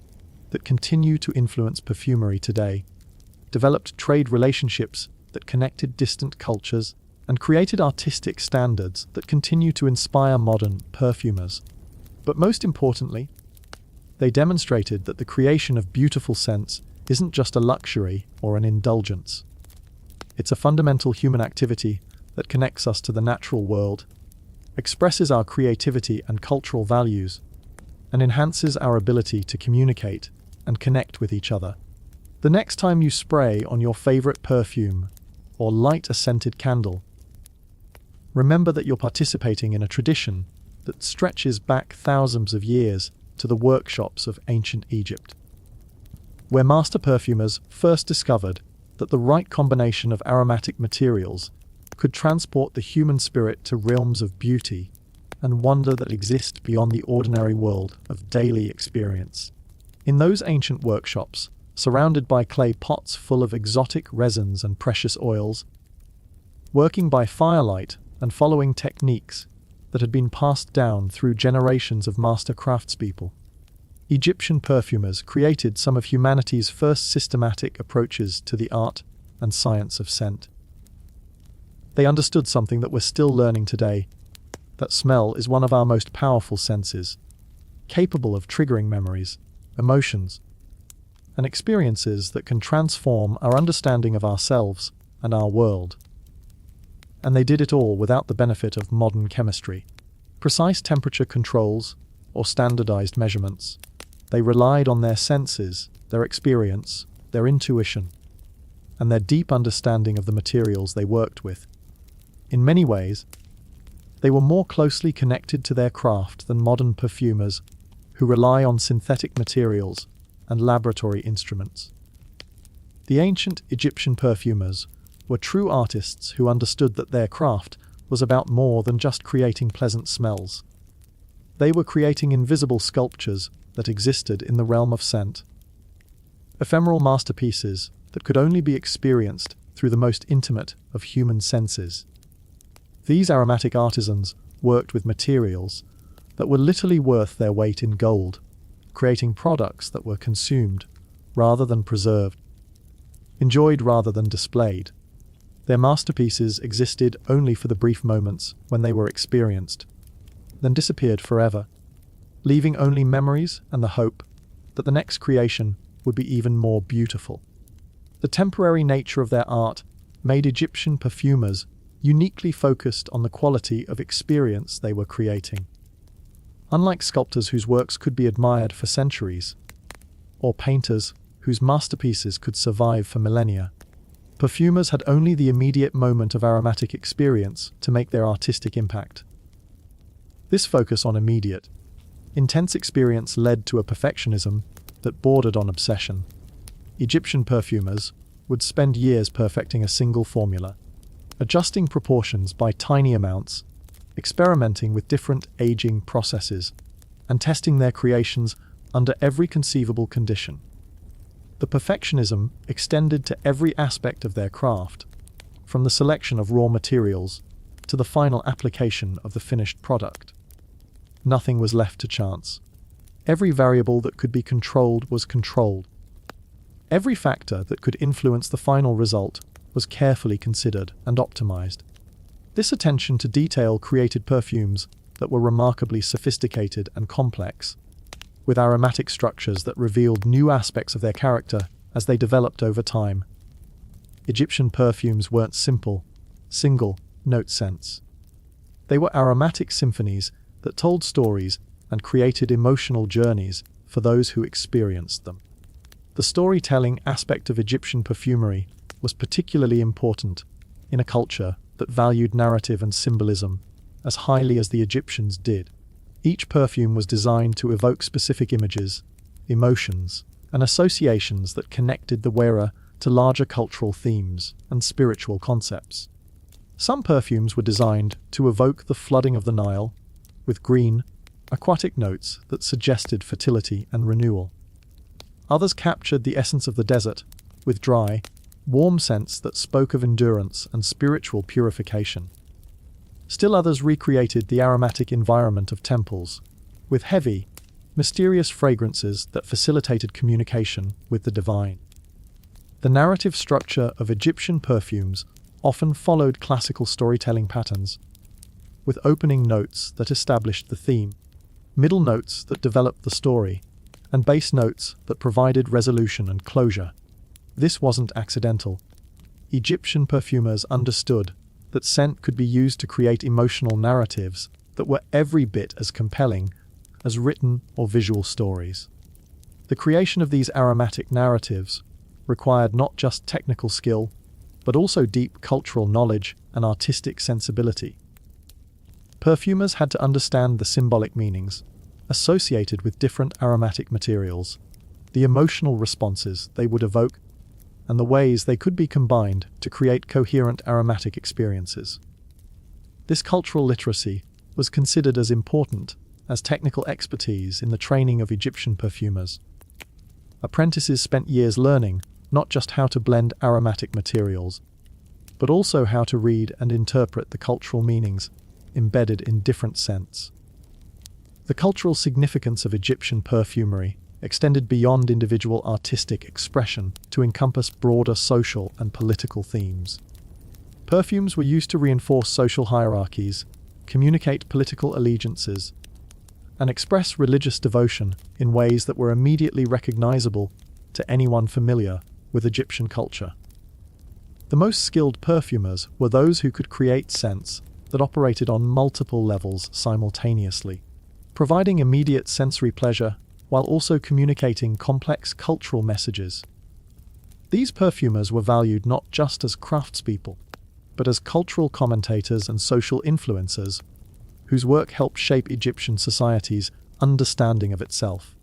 that continue to influence perfumery today, developed trade relationships that connected distant cultures, and created artistic standards that continue to inspire modern perfumers. But most importantly, they demonstrated that the creation of beautiful scents isn't just a luxury or an indulgence. It's a fundamental human activity that connects us to the natural world, expresses our creativity and cultural values, and enhances our ability to communicate and connect with each other. The next time you spray on your favorite perfume or light a scented candle, remember that you're participating in a tradition that stretches back thousands of years to the workshops of ancient Egypt, where master perfumers first discovered that the right combination of aromatic materials could transport the human spirit to realms of beauty and wonder that exist beyond the ordinary world of daily experience. In those ancient workshops, surrounded by clay pots full of exotic resins and precious oils, working by firelight and following techniques that had been passed down through generations of master craftspeople, Egyptian perfumers created some of humanity's first systematic approaches to the art and science of scent. They understood something that we're still learning today, that smell is one of our most powerful senses, capable of triggering memories, emotions, and experiences that can transform our understanding of ourselves and our world. And they did it all without the benefit of modern chemistry, precise temperature controls, or standardized measurements. They relied on their senses, their experience, their intuition, and their deep understanding of the materials they worked with. In many ways, they were more closely connected to their craft than modern perfumers who rely on synthetic materials and laboratory instruments. The ancient Egyptian perfumers were true artists who understood that their craft was about more than just creating pleasant smells. They were creating invisible sculptures that existed in the realm of scent, ephemeral masterpieces that could only be experienced through the most intimate of human senses. These aromatic artisans worked with materials that were literally worth their weight in gold, creating products that were consumed rather than preserved, enjoyed rather than displayed. Their masterpieces existed only for the brief moments when they were experienced, then disappeared forever, leaving only memories and the hope that the next creation would be even more beautiful. The temporary nature of their art made Egyptian perfumers uniquely focused on the quality of experience they were creating. Unlike sculptors whose works could be admired for centuries, or painters whose masterpieces could survive for millennia, perfumers had only the immediate moment of aromatic experience to make their artistic impact. This focus on immediate, intense experience led to a perfectionism that bordered on obsession. Egyptian perfumers would spend years perfecting a single formula, adjusting proportions by tiny amounts, experimenting with different aging processes, and testing their creations under every conceivable condition. The perfectionism extended to every aspect of their craft, from the selection of raw materials to the final application of the finished product. Nothing was left to chance. Every variable that could be controlled was controlled. Every factor that could influence the final result was carefully considered and optimized. This attention to detail created perfumes that were remarkably sophisticated and complex, with aromatic structures that revealed new aspects of their character as they developed over time. Egyptian perfumes weren't simple, single-note scents. They were aromatic symphonies that told stories and created emotional journeys for those who experienced them. The storytelling aspect of Egyptian perfumery was particularly important in a culture that valued narrative and symbolism as highly as the Egyptians did. Each perfume was designed to evoke specific images, emotions, and associations that connected the wearer to larger cultural themes and spiritual concepts. Some perfumes were designed to evoke the flooding of the Nile, with green, aquatic notes that suggested fertility and renewal. Others captured the essence of the desert, with dry, warm scents that spoke of endurance and spiritual purification. Still others recreated the aromatic environment of temples, with heavy, mysterious fragrances that facilitated communication with the divine. The narrative structure of Egyptian perfumes often followed classical storytelling patterns, with opening notes that established the theme, middle notes that developed the story, and base notes that provided resolution and closure. This wasn't accidental. Egyptian perfumers understood that scent could be used to create emotional narratives that were every bit as compelling as written or visual stories. The creation of these aromatic narratives required not just technical skill, but also deep cultural knowledge and artistic sensibility. Perfumers had to understand the symbolic meanings associated with different aromatic materials, the emotional responses they would evoke, and the ways they could be combined to create coherent aromatic experiences. This cultural literacy was considered as important as technical expertise in the training of Egyptian perfumers. Apprentices spent years learning not just how to blend aromatic materials, but also how to read and interpret the cultural meanings embedded in different scents. The cultural significance of Egyptian perfumery extended beyond individual artistic expression to encompass broader social and political themes. Perfumes were used to reinforce social hierarchies, communicate political allegiances, and express religious devotion in ways that were immediately recognizable to anyone familiar with Egyptian culture. The most skilled perfumers were those who could create scents that operated on multiple levels simultaneously, providing immediate sensory pleasure while also communicating complex cultural messages. These perfumers were valued not just as craftspeople, but as cultural commentators and social influencers, whose work helped shape Egyptian society's understanding of itself.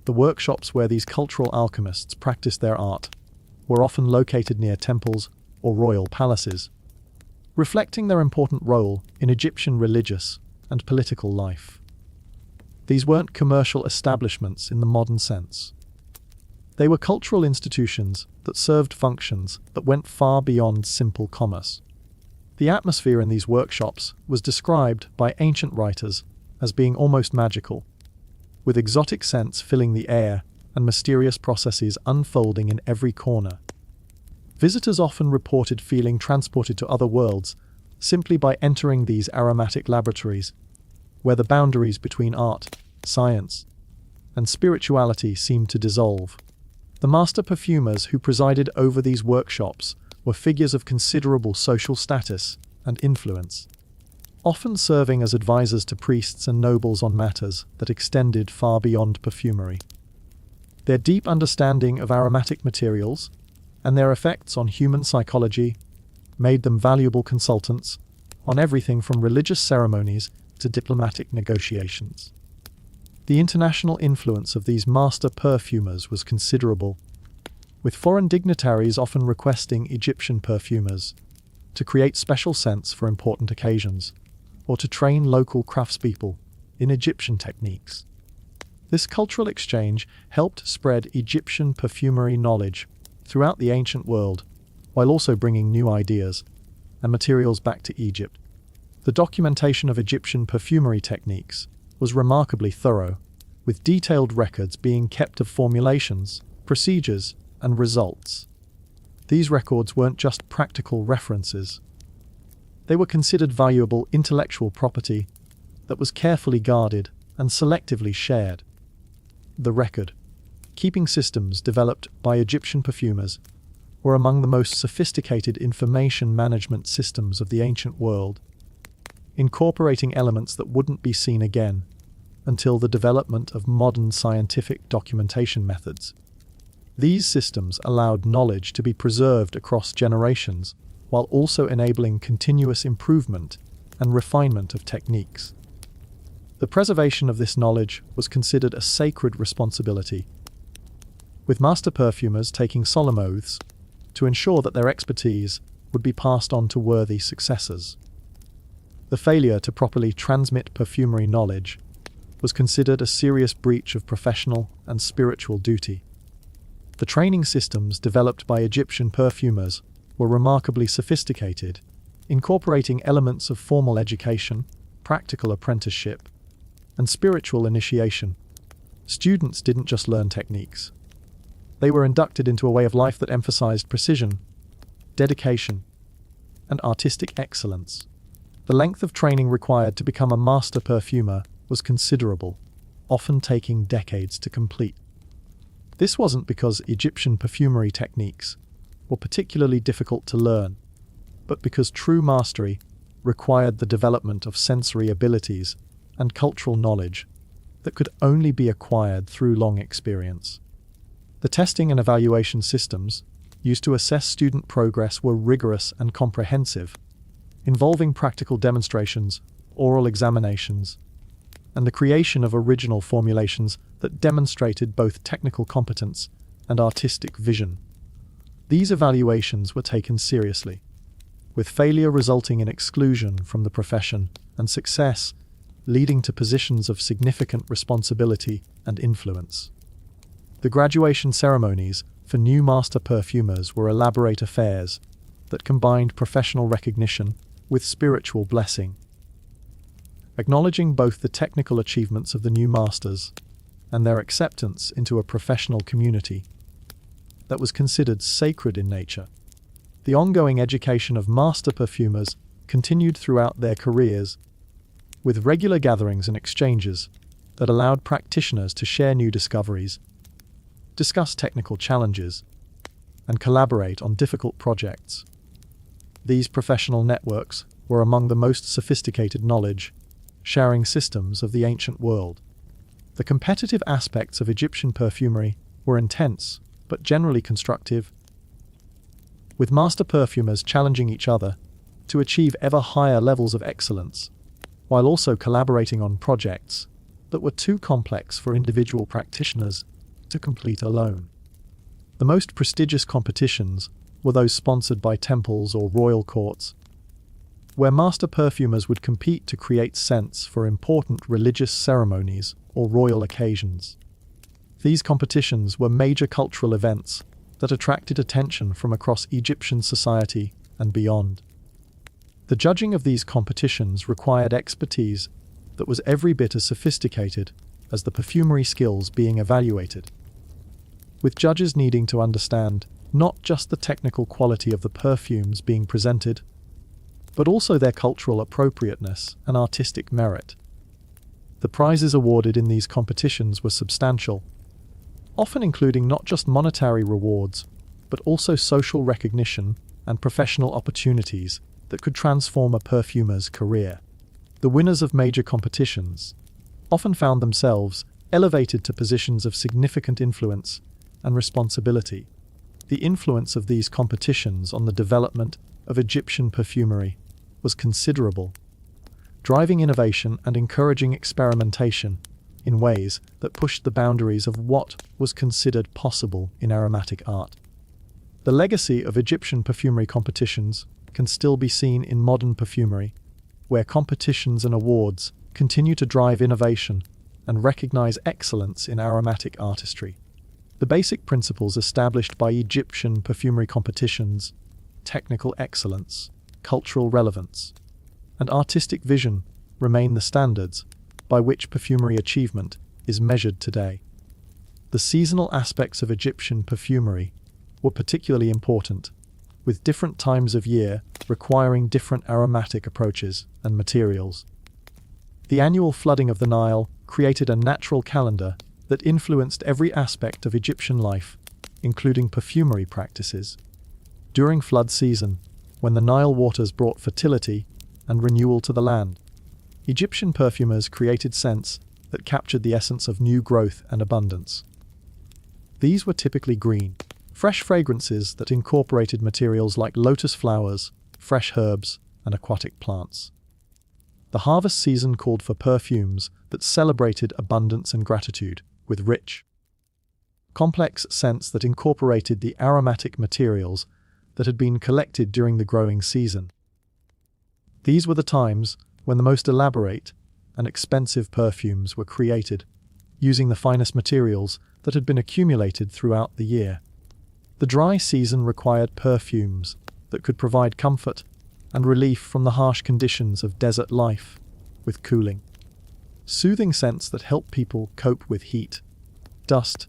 The workshops where these cultural alchemists practiced their art were often located near temples or royal palaces, reflecting their important role in Egyptian religious and political life. These weren't commercial establishments in the modern sense. They were cultural institutions that served functions that went far beyond simple commerce. The atmosphere in these workshops was described by ancient writers as being almost magical, with exotic scents filling the air and mysterious processes unfolding in every corner. Visitors often reported feeling transported to other worlds simply by entering these aromatic laboratories, where the boundaries between art, science, and spirituality seemed to dissolve. The master perfumers who presided over these workshops were figures of considerable social status and influence, often serving as advisors to priests and nobles on matters that extended far beyond perfumery. Their deep understanding of aromatic materials and their effects on human psychology made them valuable consultants on everything from religious ceremonies to diplomatic negotiations. The international influence of these master perfumers was considerable, with foreign dignitaries often requesting Egyptian perfumers to create special scents for important occasions, or to train local craftspeople in Egyptian techniques. This cultural exchange helped spread Egyptian perfumery knowledge throughout the ancient world, while also bringing new ideas and materials back to Egypt. The documentation of Egyptian perfumery techniques was remarkably thorough, with detailed records being kept of formulations, procedures, and results. These records weren't just practical references. They were considered valuable intellectual property that was carefully guarded and selectively shared. The record-keeping systems developed by Egyptian perfumers were among the most sophisticated information management systems of the ancient world, incorporating elements that wouldn't be seen again until the development of modern scientific documentation methods. These systems allowed knowledge to be preserved across generations, while also enabling continuous improvement and refinement of techniques. The preservation of this knowledge was considered a sacred responsibility, with master perfumers taking solemn oaths to ensure that their expertise would be passed on to worthy successors. The failure to properly transmit perfumery knowledge was considered a serious breach of professional and spiritual duty. The training systems developed by Egyptian perfumers were remarkably sophisticated, incorporating elements of formal education, practical apprenticeship, and spiritual initiation. Students didn't just learn techniques. They were inducted into a way of life that emphasized precision, dedication, and artistic excellence. The length of training required to become a master perfumer was considerable, often taking decades to complete. This wasn't because Egyptian perfumery techniques were particularly difficult to learn, but because true mastery required the development of sensory abilities and cultural knowledge that could only be acquired through long experience. The testing and evaluation systems used to assess student progress were rigorous and comprehensive, involving practical demonstrations, oral examinations, and the creation of original formulations that demonstrated both technical competence and artistic vision. These evaluations were taken seriously, with failure resulting in exclusion from the profession and success leading to positions of significant responsibility and influence. The graduation ceremonies for new master perfumers were elaborate affairs that combined professional recognition with spiritual blessing, acknowledging both the technical achievements of the new masters and their acceptance into a professional community that was considered sacred in nature. The ongoing education of master perfumers continued throughout their careers, with regular gatherings and exchanges that allowed practitioners to share new discoveries, discuss technical challenges, and collaborate on difficult projects. These professional networks were among the most sophisticated knowledge-sharing systems of the ancient world. The competitive aspects of Egyptian perfumery were intense, but generally constructive, with master perfumers challenging each other to achieve ever higher levels of excellence, while also collaborating on projects that were too complex for individual practitioners to complete alone. The most prestigious competitions were those sponsored by temples or royal courts, where master perfumers would compete to create scents for important religious ceremonies or royal occasions. These competitions were major cultural events that attracted attention from across Egyptian society and beyond. The judging of these competitions required expertise that was every bit as sophisticated as the perfumery skills being evaluated, with judges needing to understand not just the technical quality of the perfumes being presented, but also their cultural appropriateness and artistic merit. The prizes awarded in these competitions were substantial, often including not just monetary rewards, but also social recognition and professional opportunities that could transform a perfumer's career. The winners of major competitions often found themselves elevated to positions of significant influence and responsibility. The influence of these competitions on the development of Egyptian perfumery was considerable, driving innovation and encouraging experimentation in ways that pushed the boundaries of what was considered possible in aromatic art. The legacy of Egyptian perfumery competitions can still be seen in modern perfumery, where competitions and awards continue to drive innovation and recognize excellence in aromatic artistry. The basic principles established by Egyptian perfumery competitions, technical excellence, cultural relevance, and artistic vision remain the standards by which perfumery achievement is measured today. The seasonal aspects of Egyptian perfumery were particularly important, with different times of year requiring different aromatic approaches and materials. The annual flooding of the Nile created a natural calendar that influenced every aspect of Egyptian life, including perfumery practices. During flood season, when the Nile waters brought fertility and renewal to the land, Egyptian perfumers created scents that captured the essence of new growth and abundance. These were typically green, fresh fragrances that incorporated materials like lotus flowers, fresh herbs, and aquatic plants. The harvest season called for perfumes that celebrated abundance and gratitude, with rich, complex scents that incorporated the aromatic materials that had been collected during the growing season. These were the times when the most elaborate and expensive perfumes were created, using the finest materials that had been accumulated throughout the year. The dry season required perfumes that could provide comfort and relief from the harsh conditions of desert life, with cooling, soothing scents that help people cope with heat, dust,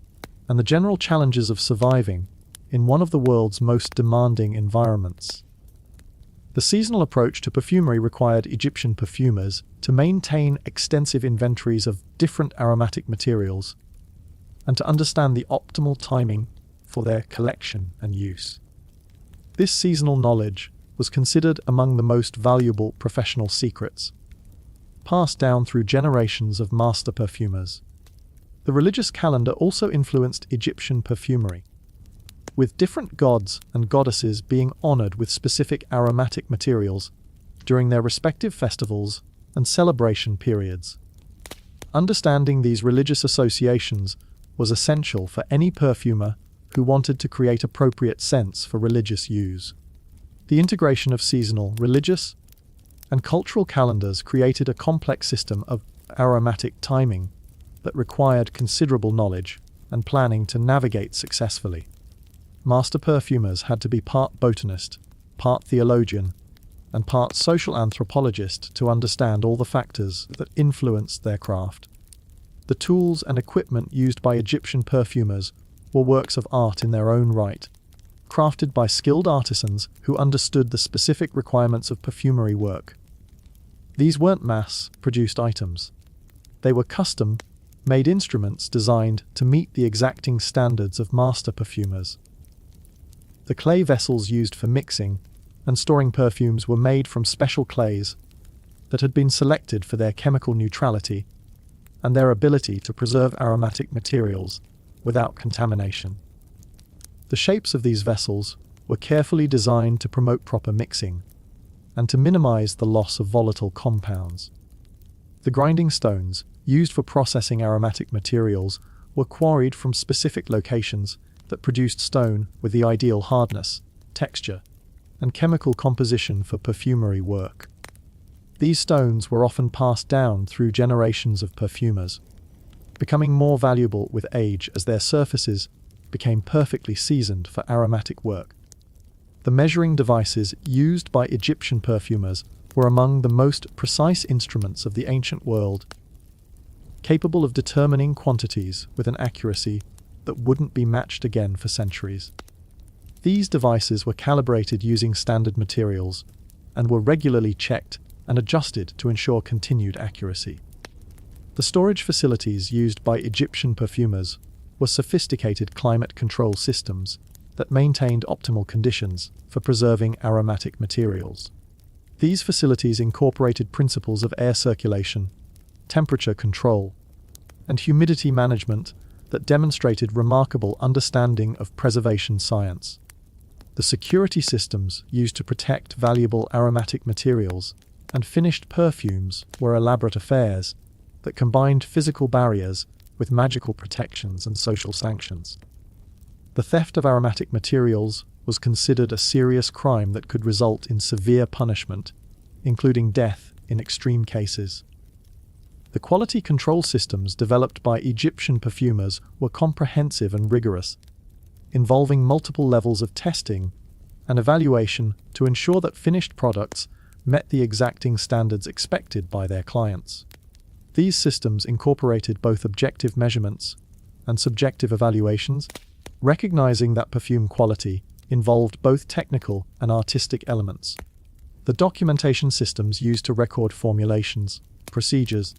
and the general challenges of surviving in one of the world's most demanding environments. The seasonal approach to perfumery required Egyptian perfumers to maintain extensive inventories of different aromatic materials and to understand the optimal timing for their collection and use. This seasonal knowledge was considered among the most valuable professional secrets, passed down through generations of master perfumers. The religious calendar also influenced Egyptian perfumery, with different gods and goddesses being honored with specific aromatic materials during their respective festivals and celebration periods. Understanding these religious associations was essential for any perfumer who wanted to create appropriate scents for religious use. The integration of seasonal, religious, and cultural calendars created a complex system of aromatic timing that required considerable knowledge and planning to navigate successfully. Master perfumers had to be part botanist, part theologian, and part social anthropologist to understand all the factors that influenced their craft. The tools and equipment used by Egyptian perfumers were works of art in their own right, crafted by skilled artisans who understood the specific requirements of perfumery work. These weren't mass-produced items. They were custom-made instruments designed to meet the exacting standards of master perfumers. The clay vessels used for mixing and storing perfumes were made from special clays that had been selected for their chemical neutrality and their ability to preserve aromatic materials without contamination. The shapes of these vessels were carefully designed to promote proper mixing and to minimize the loss of volatile compounds. The grinding stones used for processing aromatic materials were quarried from specific locations that produced stone with the ideal hardness, texture, and chemical composition for perfumery work. These stones were often passed down through generations of perfumers, becoming more valuable with age as their surfaces became perfectly seasoned for aromatic work. The measuring devices used by Egyptian perfumers were among the most precise instruments of the ancient world, capable of determining quantities with an accuracy that wouldn't be matched again for centuries. These devices were calibrated using standard materials and were regularly checked and adjusted to ensure continued accuracy. The storage facilities used by Egyptian perfumers were sophisticated climate control systems that maintained optimal conditions for preserving aromatic materials. These facilities incorporated principles of air circulation, temperature control, and humidity management that demonstrated remarkable understanding of preservation science. The security systems used to protect valuable aromatic materials and finished perfumes were elaborate affairs that combined physical barriers with magical protections and social sanctions. The theft of aromatic materials was considered a serious crime that could result in severe punishment, including death in extreme cases. The quality control systems developed by Egyptian perfumers were comprehensive and rigorous, involving multiple levels of testing and evaluation to ensure that finished products met the exacting standards expected by their clients. These systems incorporated both objective measurements and subjective evaluations, recognizing that perfume quality involved both technical and artistic elements. The documentation systems used to record formulations, procedures,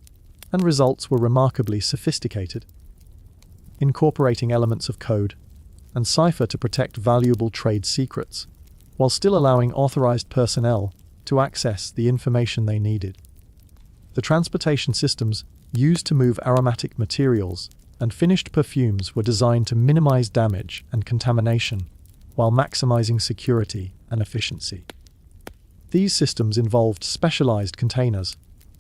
and results were remarkably sophisticated, incorporating elements of code and cipher to protect valuable trade secrets, while still allowing authorized personnel to access the information they needed. The transportation systems used to move aromatic materials and finished perfumes were designed to minimize damage and contamination while maximizing security and efficiency. These systems involved specialized containers,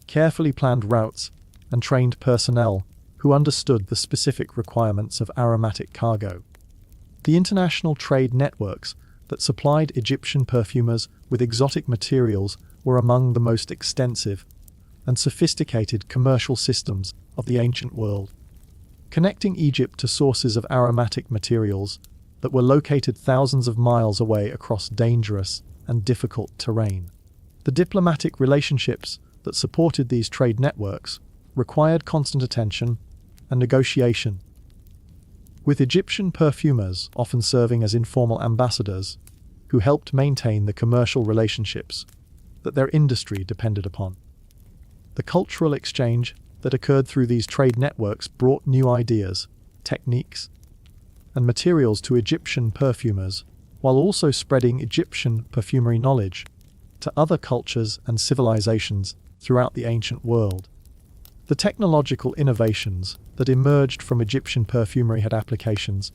carefully planned routes, and trained personnel who understood the specific requirements of aromatic cargo. The international trade networks that supplied Egyptian perfumers with exotic materials were among the most extensive and sophisticated commercial systems of the ancient world, connecting Egypt to sources of aromatic materials that were located thousands of miles away across dangerous and difficult terrain. The diplomatic relationships that supported these trade networks required constant attention and negotiation, with Egyptian perfumers often serving as informal ambassadors who helped maintain the commercial relationships that their industry depended upon. The cultural exchange that occurred through these trade networks brought new ideas, techniques, and materials to Egyptian perfumers, while also spreading Egyptian perfumery knowledge to other cultures and civilizations throughout the ancient world. The technological innovations that emerged from Egyptian perfumery had applications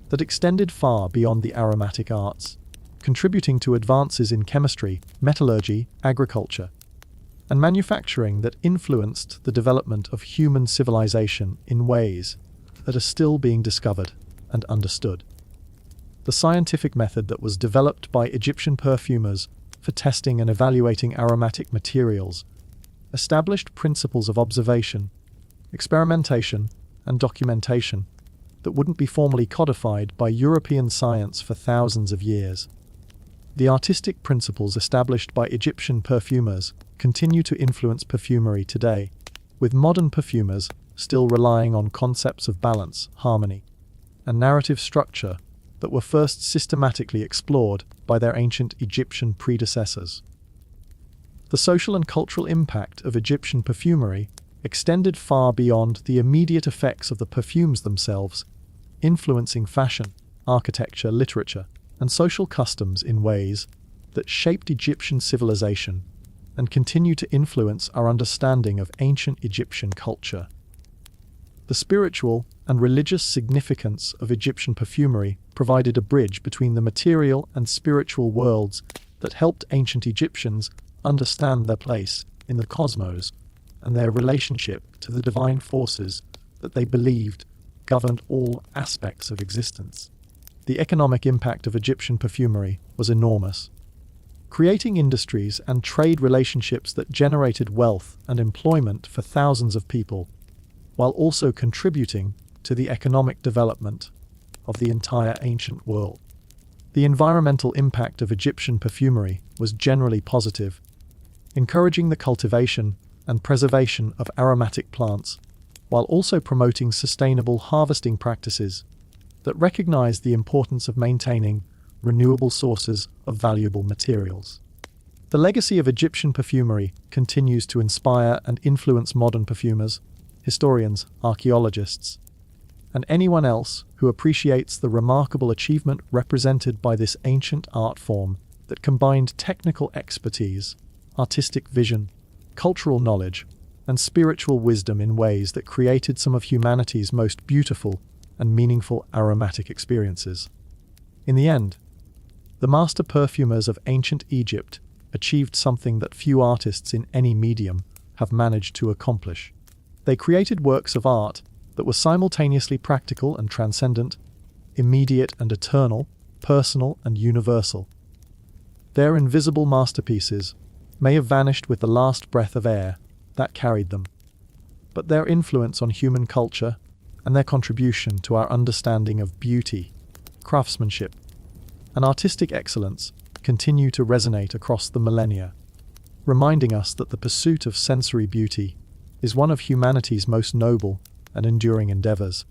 that extended far beyond the aromatic arts, contributing to advances in chemistry, metallurgy, agriculture, and manufacturing that influenced the development of human civilization in ways that are still being discovered and understood. The scientific method that was developed by Egyptian perfumers for testing and evaluating aromatic materials established principles of observation, experimentation, and documentation that wouldn't be formally codified by European science for thousands of years. The artistic principles established by Egyptian perfumers continue to influence perfumery today, with modern perfumers still relying on concepts of balance, harmony, and narrative structure that were first systematically explored by their ancient Egyptian predecessors. The social and cultural impact of Egyptian perfumery extended far beyond the immediate effects of the perfumes themselves, influencing fashion, architecture, literature, and social customs in ways that shaped Egyptian civilization and continue to influence our understanding of ancient Egyptian culture. The spiritual and religious significance of Egyptian perfumery provided a bridge between the material and spiritual worlds that helped ancient Egyptians understand their place in the cosmos and their relationship to the divine forces that they believed governed all aspects of existence. The economic impact of Egyptian perfumery was enormous, creating industries and trade relationships that generated wealth and employment for thousands of people, while also contributing to the economic development of the entire ancient world. The environmental impact of Egyptian perfumery was generally positive, encouraging the cultivation and preservation of aromatic plants, while also promoting sustainable harvesting practices that recognize the importance of maintaining renewable sources of valuable materials. The legacy of Egyptian perfumery continues to inspire and influence modern perfumers, historians, archaeologists, and anyone else who appreciates the remarkable achievement represented by this ancient art form that combined technical expertise, artistic vision, cultural knowledge, and spiritual wisdom in ways that created some of humanity's most beautiful and meaningful aromatic experiences. In the end, the master perfumers of ancient Egypt achieved something that few artists in any medium have managed to accomplish. They created works of art that were simultaneously practical and transcendent, immediate and eternal, personal and universal. Their invisible masterpieces may have vanished with the last breath of air that carried them, but their influence on human culture and their contribution to our understanding of beauty, craftsmanship, and artistic excellence continue to resonate across the millennia, reminding us that the pursuit of sensory beauty is one of humanity's most noble and enduring endeavors.